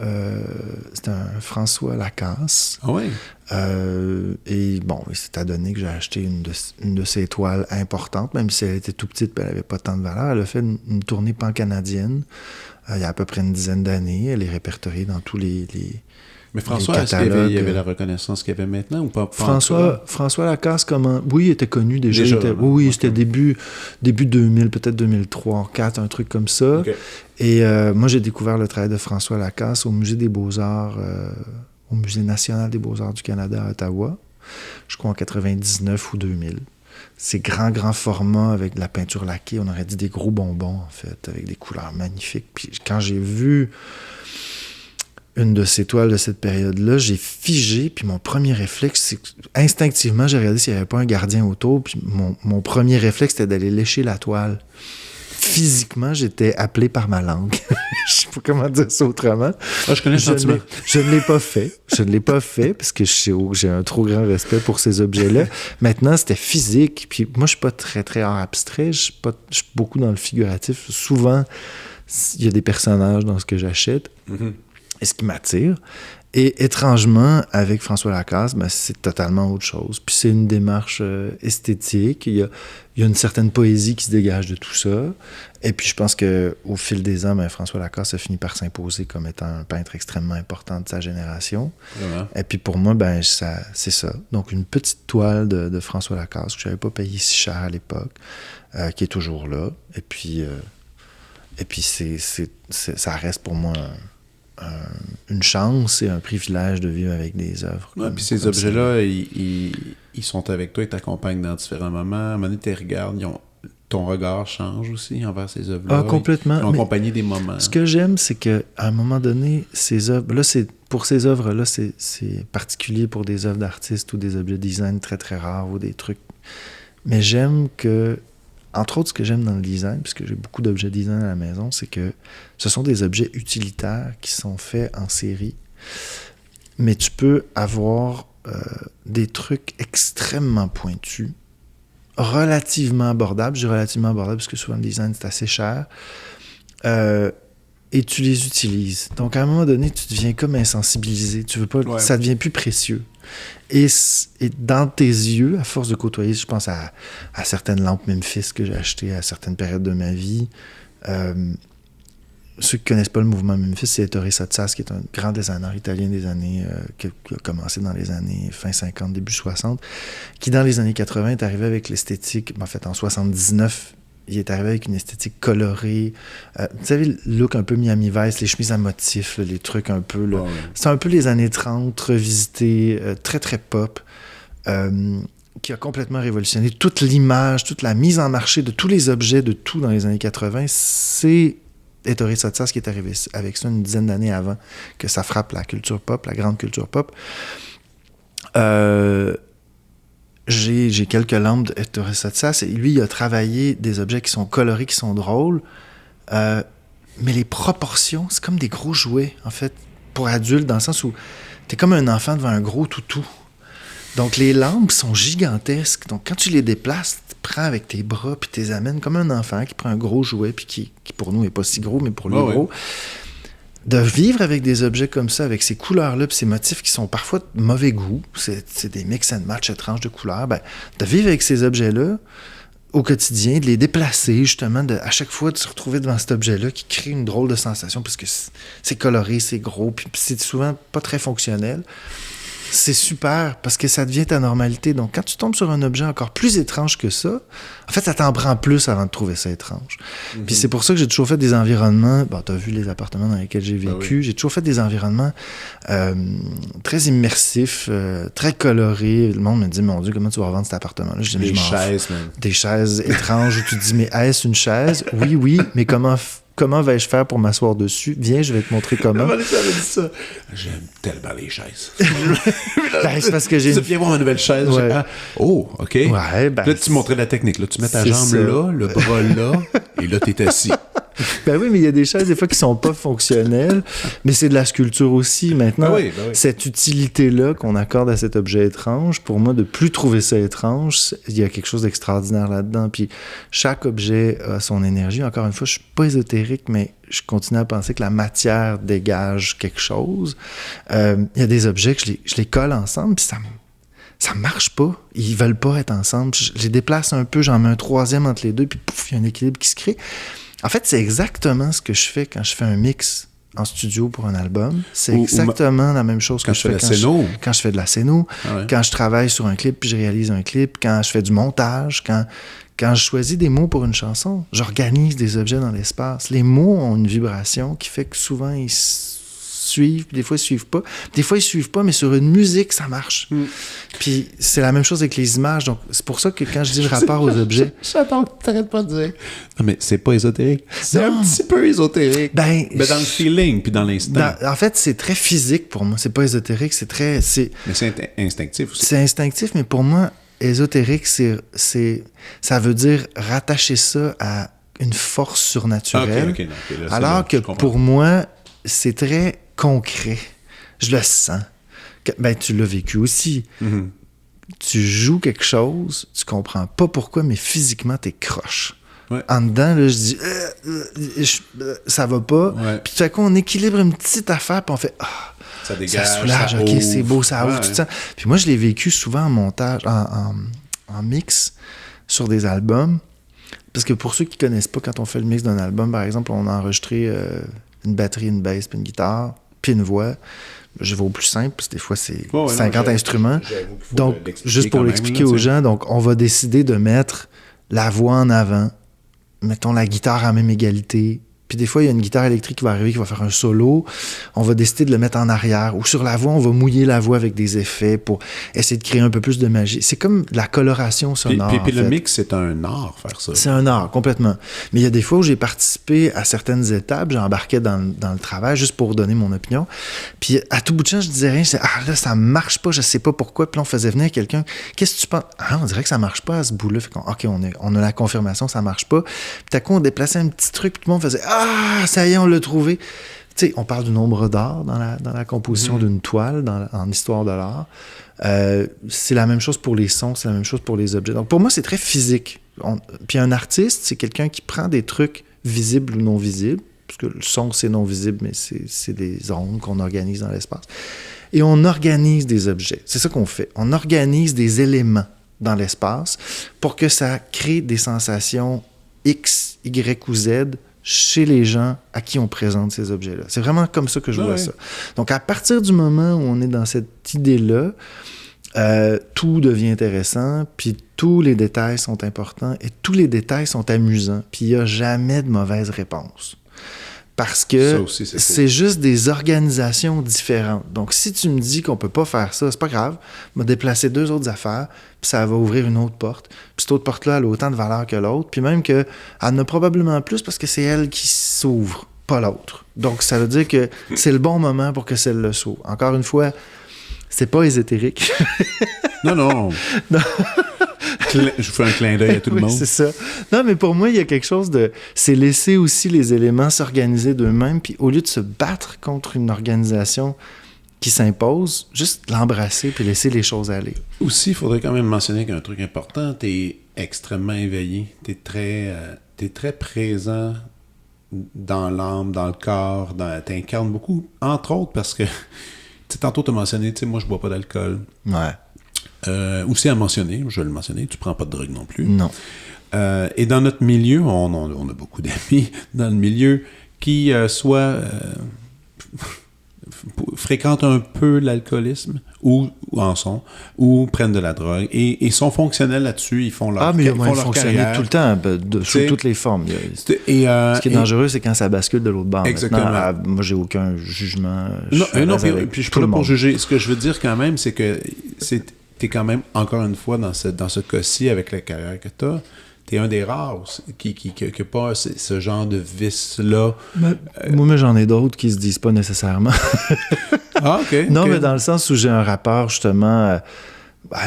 Speaker 3: Lacasse.
Speaker 1: Ah oui?
Speaker 3: Et bon, c'est à donner que j'ai acheté une de ses toiles importantes, même si elle était tout petite et elle n'avait pas tant de valeur. Elle a fait une tournée pan-canadienne il y a à peu près une dizaine d'années. Elle est répertoriée dans tous les
Speaker 1: Mais François, est-ce qu'il y avait la reconnaissance qu'il y avait maintenant ou pas?
Speaker 3: François Lacasse, oui, il était connu déjà. C'était début 2000, peut-être 2003, 2004, un truc comme ça. Okay. Et moi, j'ai découvert le travail de François Lacasse au Musée des Beaux-Arts, au Musée national des Beaux-Arts du Canada à Ottawa, je crois en 99 ou 2000. C'est grand format avec de la peinture laquée. On aurait dit des gros bonbons, en fait, avec des couleurs magnifiques. Puis quand j'ai vu une de ces toiles de cette période-là, j'ai figé, puis mon premier réflexe, c'est instinctivement, j'ai regardé s'il n'y avait pas un gardien autour, puis mon premier réflexe, c'était d'aller lécher la toile. Physiquement, j'étais appelé par ma langue. Je sais pas comment dire ça autrement.
Speaker 1: Ah, je connais le sentiment.
Speaker 3: Je ne l'ai pas fait. Je ne l'ai pas fait parce que j'ai un trop grand respect pour ces objets-là. Maintenant, c'était physique. Puis moi, je suis pas très, très art abstrait. Je suis beaucoup dans le figuratif. Souvent, il y a des personnages dans ce que j'achète et ce qui m'attire. Et étrangement, avec François Lacasse, ben, c'est totalement autre chose. Puis c'est une démarche esthétique. Il y a une certaine poésie qui se dégage de tout ça. Et puis je pense qu'au fil des ans, ben, François Lacasse a fini par s'imposer comme étant un peintre extrêmement important de sa génération. Vraiment. Et puis pour moi, ben, c'est ça. Donc une petite toile de François Lacasse que je n'avais pas payé si cher à l'époque, qui est toujours là. Et puis ça reste pour moi une chance et un privilège de vivre avec des œuvres.
Speaker 1: Ouais, puis ces objets-là, ils sont avec toi, ils t'accompagnent dans différents moments. À un moment donné, tu les regardes, ton regard change aussi envers ces œuvres-là.
Speaker 3: Ah, complètement.
Speaker 1: Ils ont accompagné des moments.
Speaker 3: Ce que j'aime, c'est qu'à un moment donné, ces œuvres, là, pour ces œuvres-là, c'est particulier pour des œuvres d'artistes ou des objets de design très, très rares ou des trucs. Mais j'aime que, entre autres, ce que j'aime dans le design, puisque j'ai beaucoup d'objets design à la maison, c'est que ce sont des objets utilitaires qui sont faits en série. Mais tu peux avoir des trucs extrêmement pointus, relativement abordables. Je dis relativement abordables parce que souvent le design, c'est assez cher. Et tu les utilises. Donc, à un moment donné, tu deviens comme insensibilisé. Tu veux pas, ça devient plus précieux. Et dans tes yeux, à force de côtoyer, je pense à certaines lampes Memphis que j'ai achetées à certaines périodes de ma vie. Ceux qui ne connaissent pas le mouvement Memphis, c'est Ettore Sottsass, qui est un grand designer italien des années, qui a commencé dans les années fin 50, début 60, qui dans les années 80 est arrivé avec l'esthétique, en fait en 79, il est arrivé avec une esthétique colorée. Vous savez, le look un peu Miami Vice, les chemises à motifs, là, les trucs un peu... Là, c'est un peu les années 30 revisitées, très, très pop, qui a complètement révolutionné toute l'image, toute la mise en marché de tous les objets, de tout dans les années 80. C'est Ettore Sottsass qui est arrivé avec ça une dizaine d'années avant que ça frappe la culture pop, la grande culture pop. J'ai quelques lampes d'Ettore Sottsass et lui, il a travaillé des objets qui sont colorés, qui sont drôles, mais les proportions, c'est comme des gros jouets, en fait, pour adultes, dans le sens où t'es comme un enfant devant un gros toutou. Donc, les lampes sont gigantesques. Donc, quand tu les déplaces, tu prends avec tes bras puis tu les amènes comme un enfant qui prend un gros jouet puis qui pour nous, n'est pas si gros, mais pour lui, gros. De vivre avec des objets comme ça, avec ces couleurs-là, puis ces motifs qui sont parfois de mauvais goût, c'est des mix and match étranges de couleurs, ben, de vivre avec ces objets-là au quotidien, de les déplacer, justement, à chaque fois de se retrouver devant cet objet-là qui crée une drôle de sensation, parce que c'est coloré, c'est gros, puis c'est souvent pas très fonctionnel. C'est super, parce que ça devient ta normalité. Donc, quand tu tombes sur un objet encore plus étrange que ça, en fait, ça t'en prend plus avant de trouver ça étrange. Mm-hmm. Puis c'est pour ça que j'ai toujours fait des environnements... Bon, t'as vu les appartements dans lesquels j'ai vécu. Oui. J'ai toujours fait des environnements très immersifs, très colorés. Le monde me dit, mon Dieu, comment tu vas revendre cet appartement-là? Je dis,
Speaker 1: des chaises, même.
Speaker 3: Des chaises étranges où tu te dis, mais est-ce une chaise? Oui, mais comment vais-je faire pour m'asseoir dessus? Viens, je vais te montrer comment.
Speaker 1: Ça. J'aime tellement les chaises.
Speaker 3: Ben, c'est parce que j'ai...
Speaker 1: Tu viens voir ma nouvelle chaise.
Speaker 3: Ouais.
Speaker 1: Oh, OK.
Speaker 3: Ouais, ben,
Speaker 1: là, tu montrais la technique. Là, tu mets ta jambe là, le bras là, et là, t'es assis.
Speaker 3: Ben oui, mais il y a des chaises, des fois, qui sont pas fonctionnelles, mais c'est de la sculpture aussi. Maintenant,
Speaker 1: oui.
Speaker 3: Cette utilité-là qu'on accorde à cet objet étrange, pour moi, de plus trouver ça étrange, il y a quelque chose d'extraordinaire là-dedans. Puis chaque objet a son énergie. Encore une fois, je suis pas ésotérique, mais je continue à penser que la matière dégage quelque chose. Il y a des objets que je les colle ensemble, puis ça marche pas. Ils veulent pas être ensemble. Je les déplace un peu, j'en mets un troisième entre les deux, puis pouf, il y a un équilibre qui se crée. En fait, c'est exactement ce que je fais quand je fais un mix en studio pour un album. C'est exactement la même chose que je fais quand je fais de la scéno, quand je travaille sur un clip puis je réalise un clip, quand je fais du montage, quand je choisis des mots pour une chanson, j'organise des objets dans l'espace. Les mots ont une vibration qui fait que souvent ils suivent, puis des fois ils suivent pas. Des fois ils suivent pas, mais sur une musique, ça marche. Puis c'est la même chose avec les images. Donc c'est pour ça que quand je dis le rapport aux objets...
Speaker 1: J'attends que t'arrêtes pas de dire. Non, mais c'est pas ésotérique. C'est un petit peu ésotérique. Mais dans le feeling, puis dans l'instinct.
Speaker 3: En fait, c'est très physique pour moi. C'est pas ésotérique, c'est très...
Speaker 1: Mais c'est instinctif aussi.
Speaker 3: C'est instinctif, mais pour moi, ésotérique, ça veut dire rattacher ça à une force surnaturelle.
Speaker 1: Okay, là,
Speaker 3: alors que pour moi, c'est très concret. Je le sens. Tu l'as vécu aussi. Tu joues quelque chose, tu comprends pas pourquoi, mais physiquement, t'es croche. En dedans, là, je dis ça va pas. Puis tout à coup, on équilibre une petite affaire, puis on fait
Speaker 1: ça dégage,
Speaker 3: ça soulage,
Speaker 1: ça
Speaker 3: ok,
Speaker 1: ouvre.
Speaker 3: c'est beau, ça ouvre, tout ça. Puis moi, je l'ai vécu souvent en montage, en mix sur des albums. Parce que pour ceux qui connaissent pas, quand on fait le mix d'un album, par exemple, on a enregistré une batterie, une basse, puis une guitare, puis une voix. Je vais au plus simple, parce que des fois, c'est 50 instruments. Donc, juste pour l'expliquer aux gens, donc on va décider de mettre la voix en avant, mettons la guitare à même égalité. Puis des fois, il y a une guitare électrique qui va arriver, qui va faire un solo. On va décider de le mettre en arrière. Ou sur la voix, on va mouiller la voix avec des effets pour essayer de créer un peu plus de magie. C'est comme de la coloration sonore.
Speaker 1: Puis le mix, c'est un art, faire ça.
Speaker 3: C'est un art, complètement. Mais il y a des fois où j'ai participé à certaines étapes, j'embarquais dans le travail juste pour donner mon opinion. Puis à tout bout de champ, je disais rien. Je disais, là, ça marche pas, je sais pas pourquoi. Puis on faisait venir quelqu'un. Qu'est-ce que tu penses? On dirait que ça marche pas à ce bout-là. Fait OK, on a la confirmation, ça marche pas. Puis tout à coup, on déplaçait un petit truc, puis tout le monde faisait ça y est, on l'a trouvé. Tu sais, on parle du nombre d'art dans la composition d'une toile, en histoire de l'art. C'est la même chose pour les sons, c'est la même chose pour les objets. Donc, pour moi, c'est très physique. Puis un artiste, c'est quelqu'un qui prend des trucs visibles ou non visibles, parce que le son, c'est non visible, mais c'est des ondes qu'on organise dans l'espace. Et on organise des objets. C'est ça qu'on fait. On organise des éléments dans l'espace pour que ça crée des sensations X, Y ou Z chez les gens à qui on présente ces objets-là. C'est vraiment comme ça que je vois ça. Donc, à partir du moment où on est dans cette idée-là, tout devient intéressant, puis tous les détails sont importants et tous les détails sont amusants, puis il n'y a jamais de mauvaise réponse. Parce que c'est juste des organisations différentes. Donc, si tu me dis qu'on peut pas faire ça, c'est pas grave. On va déplacer 2 autres affaires, puis ça va ouvrir une autre porte. Puis cette autre porte-là, elle a autant de valeur que l'autre. Puis même qu'elle en a probablement plus parce que c'est elle qui s'ouvre, pas l'autre. Donc, ça veut dire que c'est le bon moment pour que celle-là s'ouvre. Encore une fois, c'est pas ésotérique.
Speaker 1: Non. Je fais un clin d'œil à tout le monde.
Speaker 3: C'est ça. Non, mais pour moi, il y a quelque chose de... C'est laisser aussi les éléments s'organiser d'eux-mêmes, puis au lieu de se battre contre une organisation qui s'impose, juste l'embrasser puis laisser les choses aller.
Speaker 1: Aussi, il faudrait quand même mentionner qu'un truc important, t'es extrêmement éveillé. T'es très présent dans l'âme, dans le corps, t'incarnes beaucoup, entre autres parce que, tantôt t'as mentionné, moi je bois pas d'alcool.
Speaker 3: Ouais.
Speaker 1: Aussi à mentionner, je vais le mentionner, tu prends pas de drogue non plus.
Speaker 3: Non.
Speaker 1: Et dans notre milieu, on a beaucoup d'amis dans le milieu qui fréquentent un peu l'alcoolisme ou en sont, ou prennent de la drogue et sont fonctionnels là-dessus, ils font leur carrière. Ah, mais ils fonctionnent
Speaker 3: tout le temps, sous toutes les formes. Ce qui est dangereux, c'est quand ça bascule de l'autre bord.
Speaker 1: Exactement.
Speaker 3: Maintenant, moi, j'ai aucun jugement.
Speaker 1: Puis je suis pas là pour juger. Ce que je veux dire quand même, c'est que t'es quand même, encore une fois, dans ce cas-ci, avec la carrière que t'as, t'es un des rares qui n'a pas ce genre de vice-là.
Speaker 3: Moi, j'en ai d'autres qui se disent pas nécessairement.
Speaker 1: Ah, OK.
Speaker 3: Non, mais dans le sens où j'ai un rapport, justement,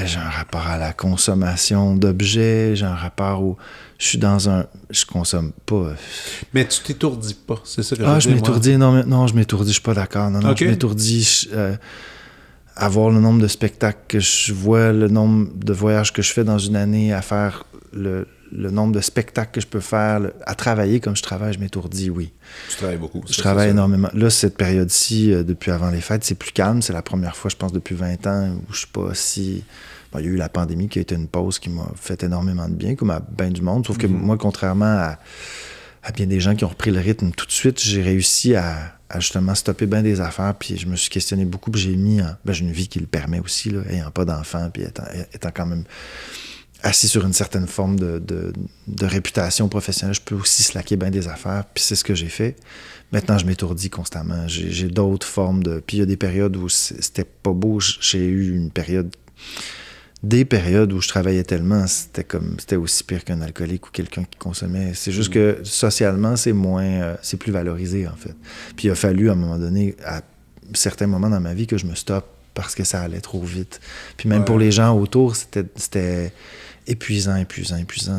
Speaker 3: j'ai un rapport à la consommation d'objets, j'ai un rapport où je consomme pas.
Speaker 1: Mais tu t'étourdis pas, c'est ça que je veux dire.
Speaker 3: Je m'étourdis, non, je m'étourdis, je suis pas d'accord. Non, okay. Je m'étourdis... avoir le nombre de spectacles que je vois, le nombre de voyages que je fais dans une année, à faire le nombre de spectacles que je peux faire, à travailler comme je travaille, je m'étourdis, oui.
Speaker 1: Tu travailles beaucoup.
Speaker 3: Je travaille énormément. Là, cette période-ci, depuis avant les fêtes, c'est plus calme. C'est la première fois, je pense, depuis 20 ans où je suis pas si... Bon, il y a eu la pandémie qui a été une pause qui m'a fait énormément de bien, comme à bien du monde. Sauf que moi, contrairement à bien des gens qui ont repris le rythme tout de suite, j'ai réussi à justement stopper bien des affaires, puis je me suis questionné beaucoup, puis j'ai mis j'ai une vie qui le permet aussi, là, ayant pas d'enfants, puis étant quand même assis sur une certaine forme de réputation professionnelle, je peux aussi slacker bien des affaires, puis c'est ce que j'ai fait. Maintenant, je m'étourdis constamment. J'ai d'autres formes de... Puis il y a des périodes où c'était pas beau. J'ai eu des périodes où je travaillais tellement, c'était aussi pire qu'un alcoolique ou quelqu'un qui consommait. C'est juste que socialement, c'est plus valorisé, en fait. Puis il a fallu, à un moment donné, à certains moments dans ma vie, que je me stoppe parce que ça allait trop vite. Puis même pour les gens autour, c'était épuisant.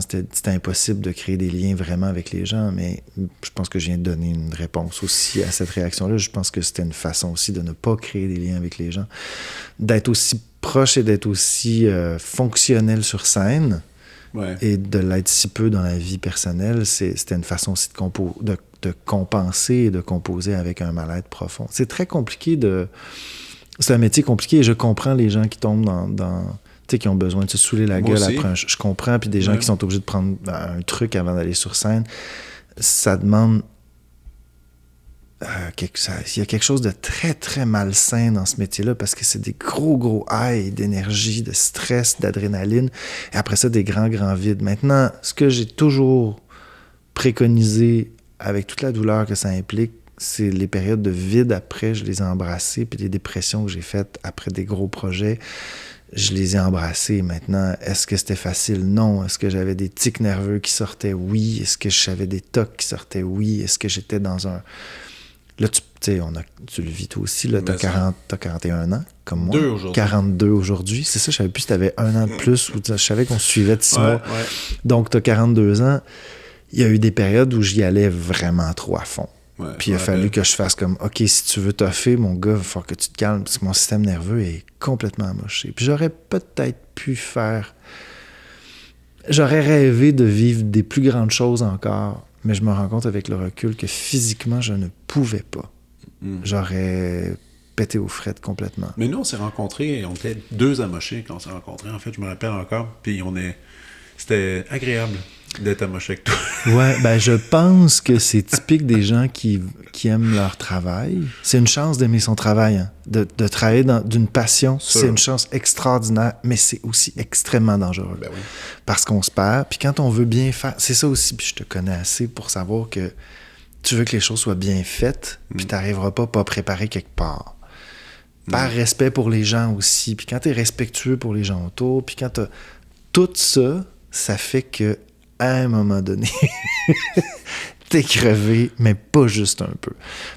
Speaker 3: C'était impossible de créer des liens vraiment avec les gens, mais je pense que je viens de donner une réponse aussi à cette réaction-là. Je pense que c'était une façon aussi de ne pas créer des liens avec les gens, d'être aussi proche et d'être aussi fonctionnel sur scène et de l'être si peu dans la vie personnelle, c'était une façon aussi de compenser et de composer avec un mal-être profond. C'est très compliqué c'est un métier compliqué et je comprends les gens qui tombent dans tu sais, qui ont besoin de se saouler la gueule après je comprends, puis des gens qui sont obligés de prendre un truc avant d'aller sur scène. Ça demande il y a quelque chose de très, très malsain dans ce métier-là parce que c'est des gros highs d'énergie, de stress, d'adrénaline et après ça, des grands vides. Maintenant, ce que j'ai toujours préconisé avec toute la douleur que ça implique, c'est les périodes de vide après, je les ai embrassées, puis les dépressions que j'ai faites après des gros projets, je les ai embrassées. Maintenant, est-ce que c'était facile? Non. Est-ce que j'avais des tics nerveux qui sortaient? Oui. Est-ce que j'avais des tocs qui sortaient? Oui. Est-ce que j'étais dans un... Là, tu le vis toi aussi, là, t'as 41 ans, comme moi. 42 aujourd'hui. C'est ça, je savais plus si t'avais un an de plus, ou je savais qu'on se suivait de 6 mois. Ouais. Donc, t'as 42 ans. Il y a eu des périodes où j'y allais vraiment trop à fond. Ouais, puis il a fallu que je fasse comme, OK, si tu veux toffer, mon gars, il va falloir que tu te calmes, parce que mon système nerveux est complètement amoché. Puis j'aurais peut-être pu faire... J'aurais rêvé de vivre des plus grandes choses encore, mais je me rends compte avec le recul que physiquement, je ne pouvais pas. J'aurais pété aux frettes complètement.
Speaker 1: Mais nous, on s'est rencontrés, on était 2 amochés quand on s'est rencontrés. En fait, je me rappelle encore. Puis c'était agréable d'être amoché avec toi.
Speaker 3: Ouais, ben je pense que c'est typique des gens qui aiment leur travail. C'est une chance d'aimer son travail, hein. De travailler d'une passion. C'est une chance extraordinaire, mais c'est aussi extrêmement dangereux.
Speaker 1: Ben oui.
Speaker 3: Parce qu'on se perd. Puis quand on veut bien faire, c'est ça aussi, puis je te connais assez pour savoir que tu veux que les choses soient bien faites, puis tu n'arriveras pas préparé quelque part. Par respect pour les gens aussi. Puis quand tu es respectueux pour les gens autour, puis quand tu as tout ça, ça fait que à un moment donné, t'es crevé, mais pas juste un peu.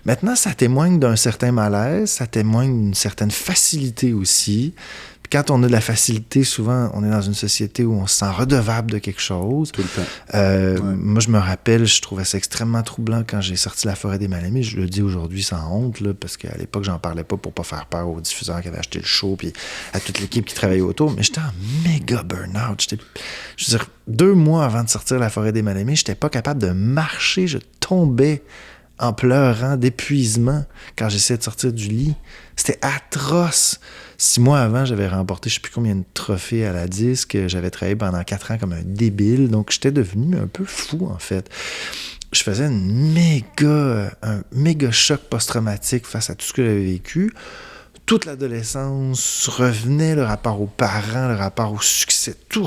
Speaker 3: Maintenant, ça témoigne d'un certain malaise, ça témoigne d'une certaine facilité aussi. Puis quand on a de la facilité, souvent, on est dans une société où on se sent redevable de quelque chose.
Speaker 1: Tout le temps.
Speaker 3: Moi, je me rappelle, je trouvais ça extrêmement troublant quand j'ai sorti La Forêt des Mal-Aimés. Je le dis aujourd'hui sans honte, là, parce qu'à l'époque, j'en parlais pas pour pas faire peur aux diffuseurs qui avaient acheté le show, puis à toute l'équipe qui travaillait autour. Mais j'étais en méga burn-out. Je veux dire, 2 mois avant de sortir La Forêt des Mal-Aimés, j'étais pas capable de marcher. Je tombais en pleurant d'épuisement quand j'essayais de sortir du lit. C'était atroce. 6 mois avant, j'avais remporté je sais plus combien de trophées à la disque. J'avais travaillé pendant 4 ans comme un débile. Donc, j'étais devenu un peu fou, en fait. Je faisais un méga choc post-traumatique face à tout ce que j'avais vécu. Toute l'adolescence revenait, le rapport aux parents, le rapport au succès, tout me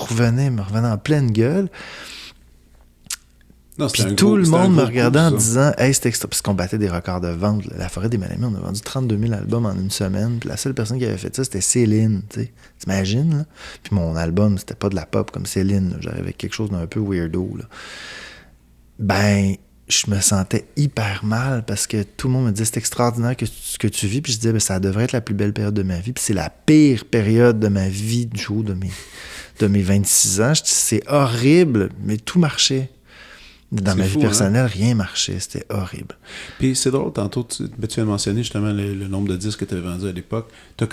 Speaker 3: revenait en pleine gueule. Puis tout le monde me regardait en disant « Hey, c'est extra », parce qu'on battait des records de vente. La Forêt des Mal-Aimés, on a vendu 32 000 albums en une semaine. Puis la seule personne qui avait fait ça, c'était Céline. T'imagines, là? Puis mon album, c'était pas de la pop comme Céline. J'arrivais avec quelque chose d'un peu weirdo. Là. Ben, je me sentais hyper mal parce que tout le monde me disait « C'est extraordinaire ce que tu vis. » Puis je disais ben, « Ça devrait être la plus belle période de ma vie. » Puis c'est la pire période de ma vie du jour de mes 26 ans. Je dis « C'est horrible. » Mais tout marchait. Dans ma vie personnelle, rien marchait. C'était horrible.
Speaker 1: Puis c'est drôle, tantôt, tu as mentionné justement le nombre de disques que tu avais vendus à l'époque. Tu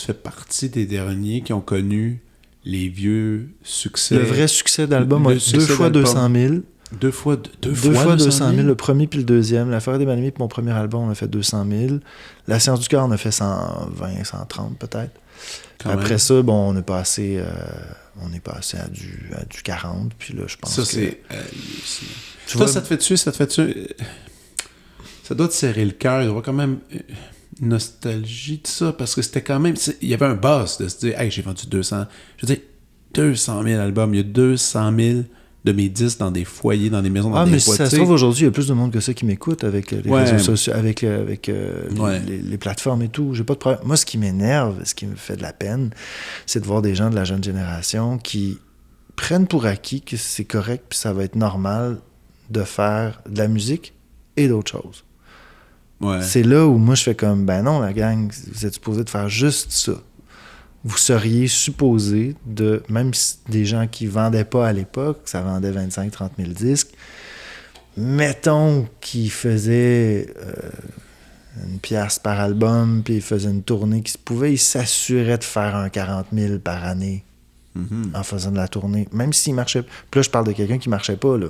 Speaker 1: fais partie des derniers qui ont connu les vieux succès.
Speaker 3: Le vrai succès d'album, 2 fois 200 000.
Speaker 1: 2 fois
Speaker 3: 200 000, le premier puis le deuxième. La Forêt des Mal-Aimés, puis mon premier album, on a fait 200 000. La Science du cœur, on a fait 120, 130 peut-être. Après ça, bon, on est passé à du 40, puis là, je pense que...
Speaker 1: c'est hallucinant. Ça te fait tuer, ça doit te serrer le cœur, il doit y avoir quand même une nostalgie de ça, parce que c'était quand même... Il y avait un buzz de se dire « Hey, j'ai vendu 200... » Je veux dire, 200 000 albums, il y a 200 000 de mes disques dans des foyers, dans des maisons, dans des boîtes. Ah, mais
Speaker 3: ça se trouve, aujourd'hui, il y a plus de monde que ça qui m'écoute avec les réseaux sociaux, avec les plateformes et tout. J'ai pas de problème. Moi, ce qui m'énerve, ce qui me fait de la peine, c'est de voir des gens de la jeune génération qui prennent pour acquis que c'est correct puis ça va être normal de faire de la musique et d'autres choses. Ouais. C'est là où moi, je fais comme, ben non, la gang, vous êtes supposé de faire juste ça. Vous seriez supposé de, même si des gens qui ne vendaient pas à l'époque, ça vendait 25-30 000 disques, mettons qu'ils faisaient une pièce par album, puis ils faisaient une tournée qui se pouvait, ils s'assuraient de faire un 40 000 par année. en faisant de la tournée. Même s'il marchait... Puis là, je parle de quelqu'un qui marchait pas, là.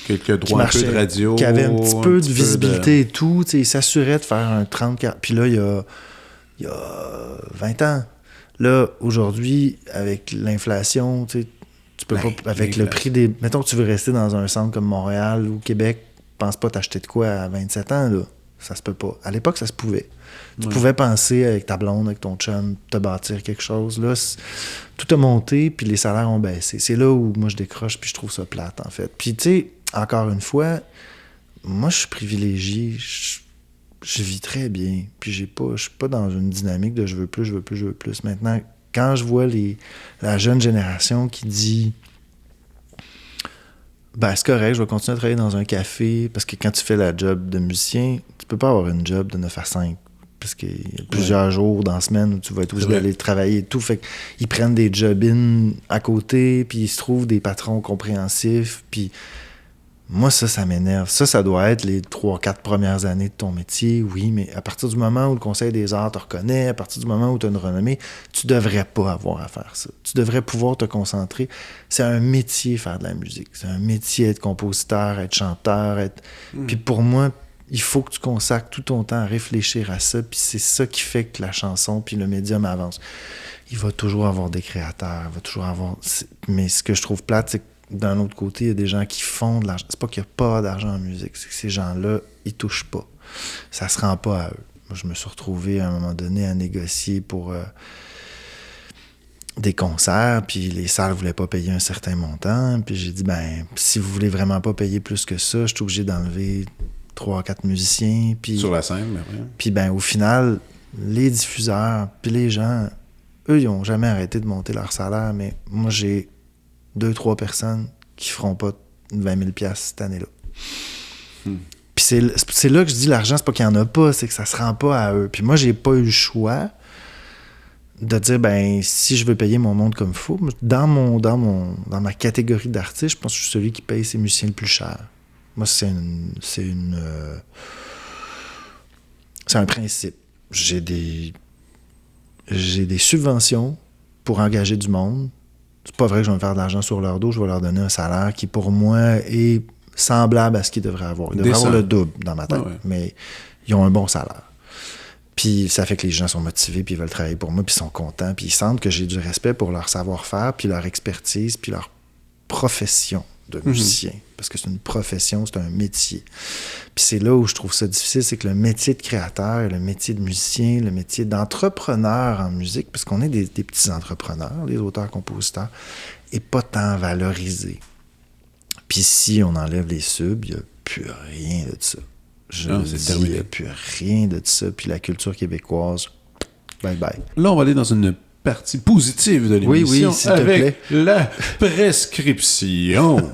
Speaker 1: Quelques droits, un peu de radio.
Speaker 3: Qui avait un petit peu de visibilité et tout. Il s'assurait de faire un 34. Puis là, il y a 20 ans. Là, aujourd'hui, avec l'inflation, tu peux pas... Avec le prix des... Mettons que tu veux rester dans un centre comme Montréal ou Québec, pense pas t'acheter de quoi à 27 ans, là. Ça se peut pas. À l'époque, ça se pouvait. Tu pouvais penser avec ta blonde, avec ton chum, te bâtir quelque chose. Là, tout a monté, puis les salaires ont baissé. C'est là où moi, je décroche, puis je trouve ça plate, en fait. Puis, tu sais, encore une fois, moi, je suis privilégié. Je vis très bien. Puis, je suis pas dans une dynamique de je veux plus. Maintenant, quand je vois la jeune génération qui dit... Ben, c'est correct, je vais continuer à travailler dans un café, parce que quand tu fais la job de musicien, tu peux pas avoir une job de 9 à 5, parce qu'il y a plusieurs jours dans la semaine où tu vas être obligé d'aller travailler et tout. Fait qu'ils prennent des job-ins à côté, puis ils se trouvent des patrons compréhensifs, puis moi, ça m'énerve. Ça doit être les 3-4 premières années de ton métier, oui, mais à partir du moment où le Conseil des arts te reconnaît, à partir du moment où tu as une renommée, tu devrais pas avoir à faire ça. Tu devrais pouvoir te concentrer. C'est un métier, faire de la musique. C'est un métier, être compositeur, être chanteur, être... Puis pour moi, il faut que tu consacres tout ton temps à réfléchir à ça, puis c'est ça qui fait que la chanson puis le médium avance. Il va toujours avoir des créateurs, il va toujours avoir... Mais ce que je trouve plate, c'est que d'un autre côté, il y a des gens qui font de l'argent. C'est pas qu'il n'y a pas d'argent en musique, c'est que ces gens-là, ils touchent pas. Ça se rend pas à eux. Moi, je me suis retrouvé à un moment donné à négocier pour des concerts, puis les salles voulaient pas payer un certain montant, puis j'ai dit, ben, si vous voulez vraiment pas payer plus que ça, je suis obligé d'enlever 3-4 musiciens. Puis,
Speaker 1: sur la scène, mais rien.
Speaker 3: Puis, ben, au final, les diffuseurs, puis les gens, eux, ils ont jamais arrêté de monter leur salaire, mais moi, j'ai 2-3 personnes qui feront pas 20 000 $ cette année-là. Puis c'est là que je dis l'argent, c'est pas qu'il y en a pas, c'est que ça se rend pas à eux. Puis moi, j'ai pas eu le choix de dire, ben, si je veux payer mon monde comme il faut, dans ma catégorie d'artiste, je pense que je suis celui qui paye ses musiciens le plus cher. Moi, c'est un principe. J'ai des subventions pour engager du monde. C'est pas vrai que je vais me faire de l'argent sur leur dos, je vais leur donner un salaire qui, pour moi, est semblable à ce qu'ils devraient avoir. Ils devraient avoir le double dans ma tête, mais ils ont un bon salaire. Puis ça fait que les gens sont motivés, puis ils veulent travailler pour moi, puis ils sont contents, puis ils sentent que j'ai du respect pour leur savoir-faire, puis leur expertise, puis leur profession de musicien. Parce que c'est une profession, c'est un métier. Puis c'est là où je trouve ça difficile, c'est que le métier de créateur, le métier de musicien, le métier d'entrepreneur en musique, parce qu'on est des petits entrepreneurs, les auteurs-compositeurs, est pas tant valorisé. Puis si on enlève les subs, il n'y a plus rien de ça. Il n'y a plus rien de ça. Puis la culture québécoise, bye-bye.
Speaker 1: Là, on va aller dans une partie positive de l'émission,
Speaker 3: oui, s'il
Speaker 1: avec la prescription.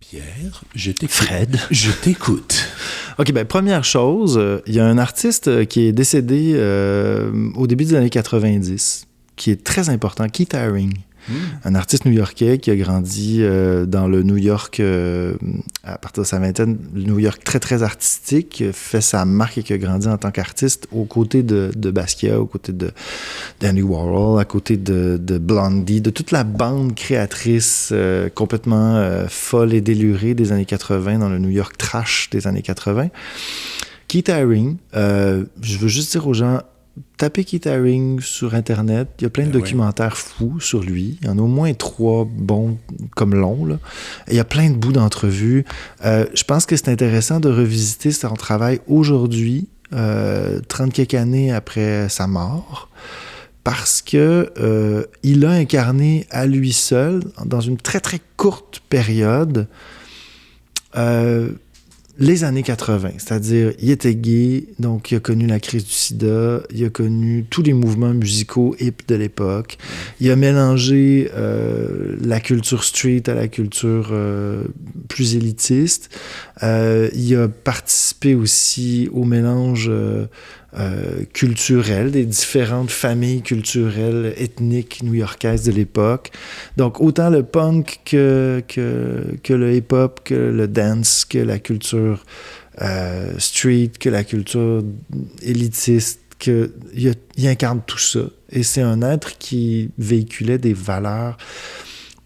Speaker 1: Pierre, je t'écoute.
Speaker 3: Fred,
Speaker 1: je t'écoute.
Speaker 3: OK, ben première chose, il y a un artiste qui est décédé au début des années 90, qui est très important, Keith Haring. Un artiste new-yorkais qui a grandi dans le New York, à partir de sa vingtaine, le New York très, très artistique, qui a fait sa marque et qui a grandi en tant qu'artiste aux côtés de Basquiat, aux côtés d'Andy Warhol, à côté de Blondie, de toute la bande créatrice complètement folle et délurée des années 80, dans le New York trash des années 80. Keith Haring, je veux juste dire aux gens, tapez Keith Haring sur Internet. Il y a plein de documentaires fous sur lui. Il y en a au moins 3 bons comme longs. Là. Et il y a plein de bouts d'entrevues. Je pense que c'est intéressant de revisiter son travail aujourd'hui, 30 quelques années après sa mort, parce que il a incarné à lui seul, dans une très, très courte période, les années 80, c'est-à-dire il était gay, donc il a connu la crise du sida, il a connu tous les mouvements musicaux hip de l'époque, il a mélangé la culture street à la culture plus élitiste, il a participé aussi au mélange culturel des différentes familles culturelles ethniques new-yorkaises de l'époque. Donc autant le punk que le hip-hop, que le dance, que la culture street, que la culture élitiste, il incarne tout ça. Et c'est un être qui véhiculait des valeurs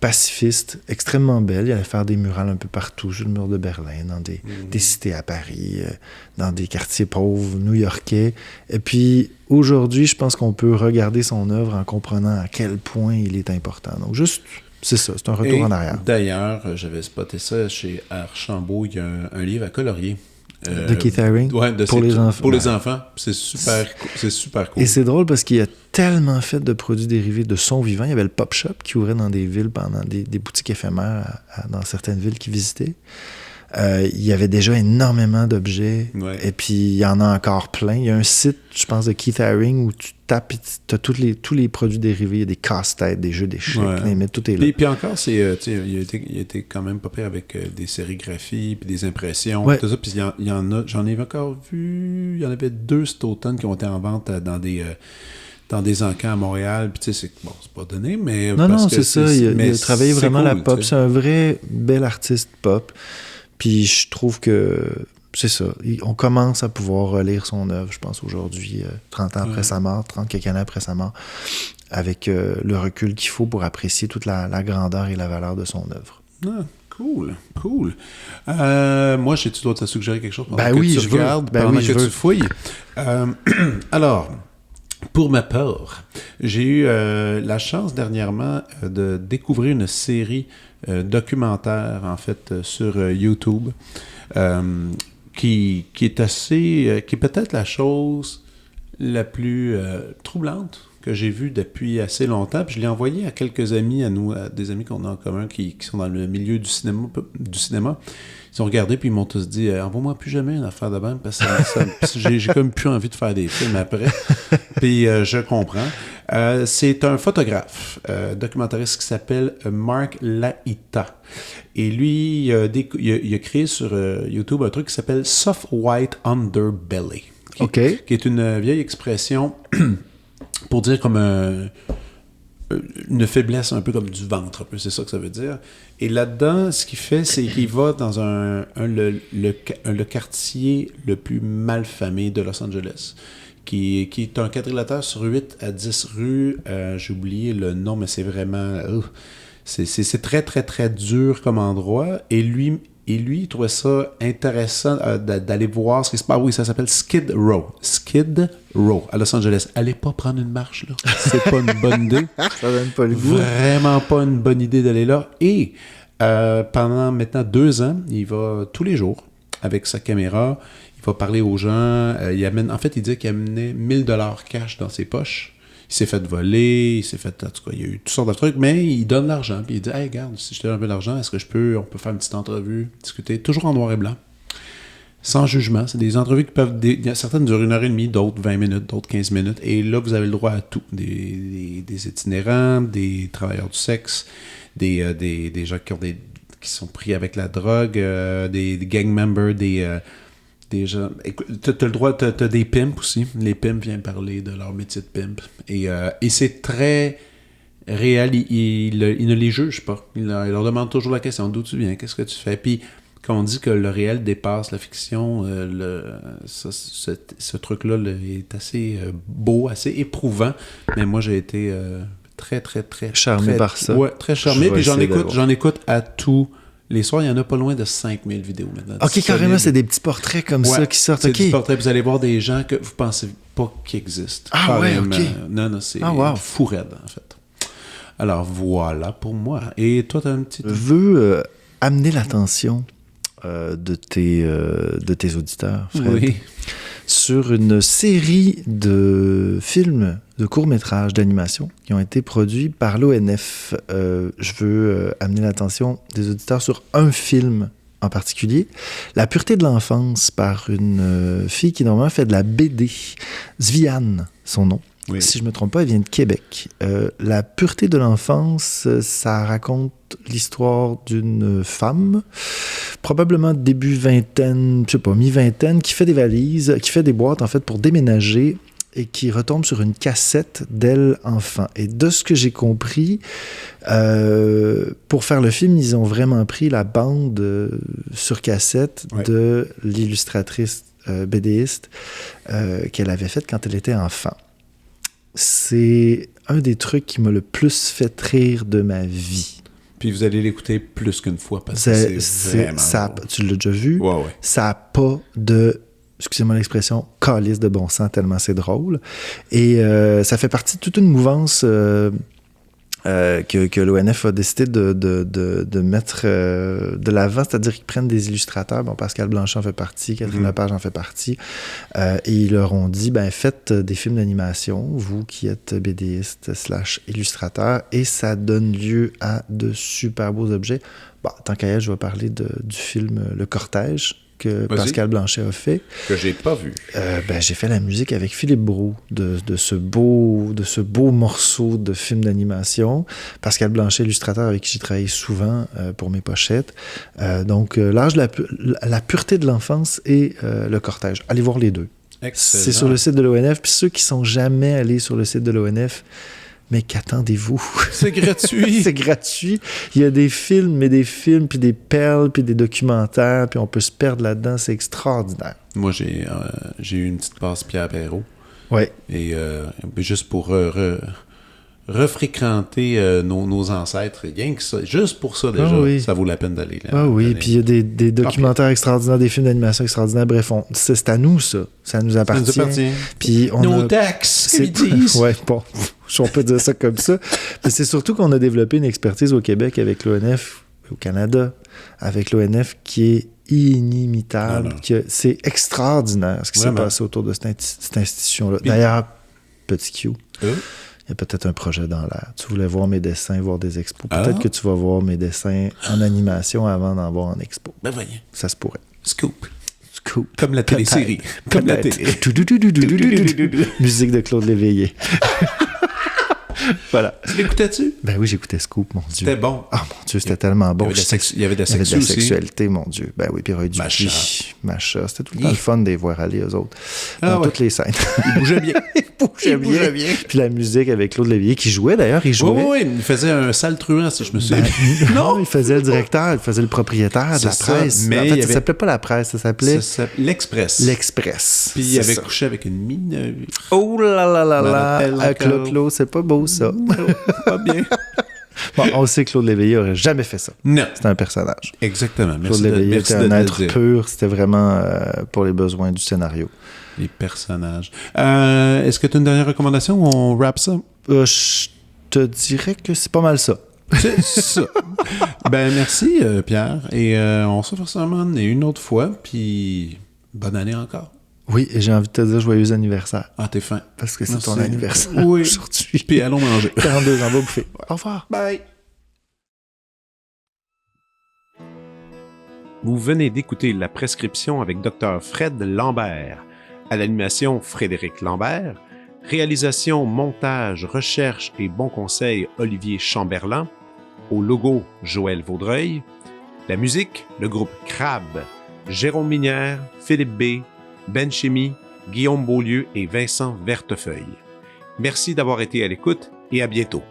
Speaker 3: pacifiste, extrêmement belle. Il allait faire des murales un peu partout, sur le mur de Berlin, dans des cités à Paris, dans des quartiers pauvres new-yorkais. Et puis, aujourd'hui, je pense qu'on peut regarder son œuvre en comprenant à quel point il est important. Donc, juste, c'est ça, c'est un retour en arrière.
Speaker 1: D'ailleurs, j'avais spoté ça chez Archambault, il y a un livre à colorier.
Speaker 3: De Keith Haring,
Speaker 1: ouais,
Speaker 3: pour les enfants.
Speaker 1: Pour les enfants, c'est super cool.
Speaker 3: Et c'est drôle parce qu'il a tellement fait de produits dérivés de son vivant. Il y avait le Pop Shop qui ouvrait dans des villes, pendant des boutiques éphémères dans certaines villes qu'il visitait. Il y avait déjà énormément d'objets. Ouais. Et puis, il y en a encore plein. Il y a un site, je pense, de Keith Haring où tu tapes et tu as tous les produits dérivés. Il y a des casse-têtes, des jeux d'échecs, mais tout est là.
Speaker 1: Puis encore, il a été quand même pas pire avec des sérigraphies puis des impressions. Tout ça. Puis il y en a, j'en ai encore vu, il y en avait 2 cet automne qui ont été en vente dans des encans à Montréal, puis tu sais, c'est pas donné, mais...
Speaker 3: Non, c'est ça, il a travaillé vraiment cool, la pop, t'sais. C'est un vrai bel artiste pop, puis je trouve que c'est ça, on commence à pouvoir relire son œuvre, je pense, aujourd'hui, 30 ans après sa mort, 30 quelques années après sa mort, avec le recul qu'il faut pour apprécier toute la grandeur et la valeur de son œuvre.
Speaker 1: Ah. Cool. Moi, j'ai-tu d'autres à suggérer quelque chose?
Speaker 3: Ben oui, je veux.
Speaker 1: Pendant que tu fouilles. Alors... Pour ma part, j'ai eu la chance dernièrement de découvrir une série documentaire, en fait, sur YouTube, qui est peut-être la chose la plus troublante que j'ai vue depuis assez longtemps. Puis je l'ai envoyé à quelques amis à nous, à des amis qu'on a en commun qui sont dans le milieu du cinéma. Ils ont regardé puis ils m'ont tous dit envoie-moi plus jamais une affaire de même parce que j'ai comme plus envie de faire des films après. Puis je comprends. C'est un photographe documentariste qui s'appelle Mark Laita. Et lui, il a créé sur YouTube un truc qui s'appelle Soft White Underbelly. Qui est une vieille expression pour dire comme une faiblesse un peu comme du ventre, un peu, c'est ça que ça veut dire. Et là-dedans, ce qu'il fait, c'est qu'il va dans le quartier le plus malfamé de Los Angeles, qui est un quadrilatère sur 8 à 10 rues. J'ai oublié le nom, mais c'est vraiment... c'est très, très, très dur comme endroit. Et lui, il trouvait ça intéressant d'aller voir ce qui se passe. Oui, ça s'appelle Skid Row. Skid Row, à Los Angeles. Allez pas prendre une marche, là. C'est pas une bonne idée.
Speaker 3: Ça donne pas le goût.
Speaker 1: Vraiment pas une bonne idée d'aller là. Et pendant maintenant 2 ans, il va tous les jours avec sa caméra. Il va parler aux gens. Il dit qu'il amenait $1000 cash dans ses poches. Il s'est fait voler, en tout cas, il y a eu toutes sortes de trucs, mais il donne l'argent, puis il dit « Hey, regarde, si je te donne un peu d'argent, est-ce que on peut faire une petite entrevue, discuter, toujours en noir et blanc, sans jugement. » C'est des entrevues qui peuvent, certaines durent 1h30, d'autres 20 minutes, d'autres 15 minutes, et là, vous avez le droit à tout. Des itinérants, des travailleurs du sexe, des gens qui sont pris avec la drogue, des gang members, des gens. T'as le droit, t'as des pimps aussi. Les pimps viennent parler de leur métier de pimp. Et c'est très réel. Il ne les juge pas. Il leur demande toujours la question. D'où tu viens? Qu'est-ce que tu fais? Puis, quand on dit que le réel dépasse la fiction, ce truc-là est assez beau, assez éprouvant. Mais moi, j'ai été très, très, très...
Speaker 3: Charmé par ça.
Speaker 1: Ouais, très charmé. Puis j'en écoute à tous les soirs. Il y en a pas loin de 5000 vidéos maintenant.
Speaker 3: OK, carrément, c'est des petits portraits comme ça qui sortent.
Speaker 1: C'est des petits portraits. Vous allez voir des gens que vous pensez pas qu'ils existent.
Speaker 3: Ah ouais, OK.
Speaker 1: Non, c'est fou raide, en fait. Alors, voilà pour moi. Et toi, t'as un petit...
Speaker 3: Je veux amener l'attention de tes auditeurs, Fred, sur une série de films, de courts-métrages d'animation qui ont été produits par l'ONF. Je veux amener l'attention des auditeurs sur un film en particulier. La pureté de l'enfance par une fille qui normalement fait de la BD. Zviane, son nom. Oui. Si je ne me trompe pas, elle vient de Québec. La pureté de l'enfance, ça raconte l'histoire d'une femme, probablement début vingtaine, je sais pas, mi-vingtaine, qui fait des valises, qui fait des boîtes en fait pour déménager et qui retombe sur une cassette d'elle enfant. Et de ce que j'ai compris, pour faire le film, ils ont vraiment pris la bande sur cassette de l'illustratrice BDiste qu'elle avait faite quand elle était enfant. C'est un des trucs qui m'a le plus fait rire de ma vie.
Speaker 1: Puis vous allez l'écouter plus qu'une fois parce que c'est vraiment...
Speaker 3: Ça, tu l'as déjà vu?
Speaker 1: Ouais.
Speaker 3: Ça n'a pas de... excusez-moi l'expression, calice de bon sens, tellement c'est drôle. Et ça fait partie de toute une mouvance que l'ONF a décidé de mettre de l'avant, c'est-à-dire qu'ils prennent des illustrateurs. Bon, Pascal Blanchet en fait partie, Catherine Lepage en fait partie. Et ils leur ont dit, faites des films d'animation, vous qui êtes BDiste / illustrateur, et ça donne lieu à de super beaux objets. Bon, tant qu'à elle, je vais parler du film Le Cortège, que Pascal Blanchet a fait.
Speaker 1: Que j'ai pas vu.
Speaker 3: J'ai fait la musique avec Philippe Brault de ce beau morceau de film d'animation. Pascal Blanchet, illustrateur avec qui j'ai travaillé souvent pour mes pochettes. Donc, l'âge de la pureté de l'enfance et Le Cortège. Allez voir les deux.
Speaker 1: Excellent.
Speaker 3: C'est sur le site de l'ONF. Puis ceux qui sont jamais allés sur le site de l'ONF, mais qu'attendez-vous?
Speaker 1: C'est gratuit.
Speaker 3: C'est gratuit. Il y a des films, puis des perles, puis des documentaires, puis on peut se perdre là-dedans. C'est extraordinaire.
Speaker 1: Moi, j'ai eu une petite passe Pierre Perrault.
Speaker 3: Oui.
Speaker 1: Et juste pour refréquenter nos ancêtres, rien que ça, juste pour ça déjà, ça vaut la peine d'aller là.
Speaker 3: Ah oui, puis il y a des documentaires extraordinaires, des films d'animation extraordinaires. Bref, c'est à nous, ça. Ça nous appartient. Puis
Speaker 1: nos taxes, qu'ils disent.
Speaker 3: Ouais, bon, on peut dire ça comme ça. Mais c'est surtout qu'on a développé une expertise au Québec avec l'ONF, au Canada, avec l'ONF qui est inimitable. C'est extraordinaire ce qui s'est passé autour de cette institution-là. D'ailleurs, petit Q. Il y a peut-être un projet dans l'air. Tu voulais voir mes dessins, voir des expos. Peut-être que tu vas voir mes dessins en animation avant d'en voir en expo.
Speaker 1: Voyons.
Speaker 3: Ça se pourrait.
Speaker 1: Scoop. Comme la télésérie. Comme la télé.
Speaker 3: Musique de Claude Léveillé. Voilà.
Speaker 1: Tu l'écoutais-tu?
Speaker 3: Ben oui, j'écoutais Scoop, mon Dieu.
Speaker 1: C'était bon.
Speaker 3: Ah, mon Dieu, c'était tellement bon.
Speaker 1: Il y avait de la
Speaker 3: sexualité, mon Dieu. Ben oui, puis Roy Dupuis, Macha. C'était tout le temps le fun de les voir aller, eux autres. Dans toutes les scènes.
Speaker 1: Ils bougeaient bien.
Speaker 3: Ils bougeaient bien. Puis la musique avec Claude Léveillé, qui jouait d'ailleurs,
Speaker 1: Oui, il faisait un sale truand, si je me souviens.
Speaker 3: Non, il faisait le directeur, il faisait le propriétaire de la presse. Mais en fait, ça s'appelait pas la presse, ça s'appelait...
Speaker 1: L'Express.
Speaker 3: L'Express.
Speaker 1: Puis il avait couché avec une mineure.
Speaker 3: Oh là là là là! Claude, c'est pas beau, ça.
Speaker 1: Pas bien.
Speaker 3: Bon, on sait que Claude Léveillé aurait jamais fait ça.
Speaker 1: Non.
Speaker 3: C'était un personnage.
Speaker 1: Exactement.
Speaker 3: Claude Léveillé était un être pur. C'était vraiment pour les besoins du scénario.
Speaker 1: Les personnages. Est-ce que tu as une dernière recommandation ou on wrap ça?
Speaker 3: Je te dirais que c'est pas mal ça.
Speaker 1: C'est ça. Merci, Pierre. Et on se forcément une autre fois. Puis bonne année encore.
Speaker 3: Oui, et j'ai envie de te dire joyeux anniversaire.
Speaker 1: Ah, t'es fin.
Speaker 3: Parce que c'est ton anniversaire aujourd'hui.
Speaker 1: Puis allons manger.
Speaker 3: 42 ans, va bouffer. Au revoir.
Speaker 1: Bye.
Speaker 4: Vous venez d'écouter La Prescription avec Dr. Fred Lambert. À l'animation, Frédéric Lambert. Réalisation, montage, recherche et bons conseils, Olivier Chamberlain. Au logo, Joël Vaudreuil. La musique, le groupe Crabe. Jérôme Minière, Philippe B., Ben Chemy, Guillaume Beaulieu et Vincent Vertefeuille. Merci d'avoir été à l'écoute et à bientôt.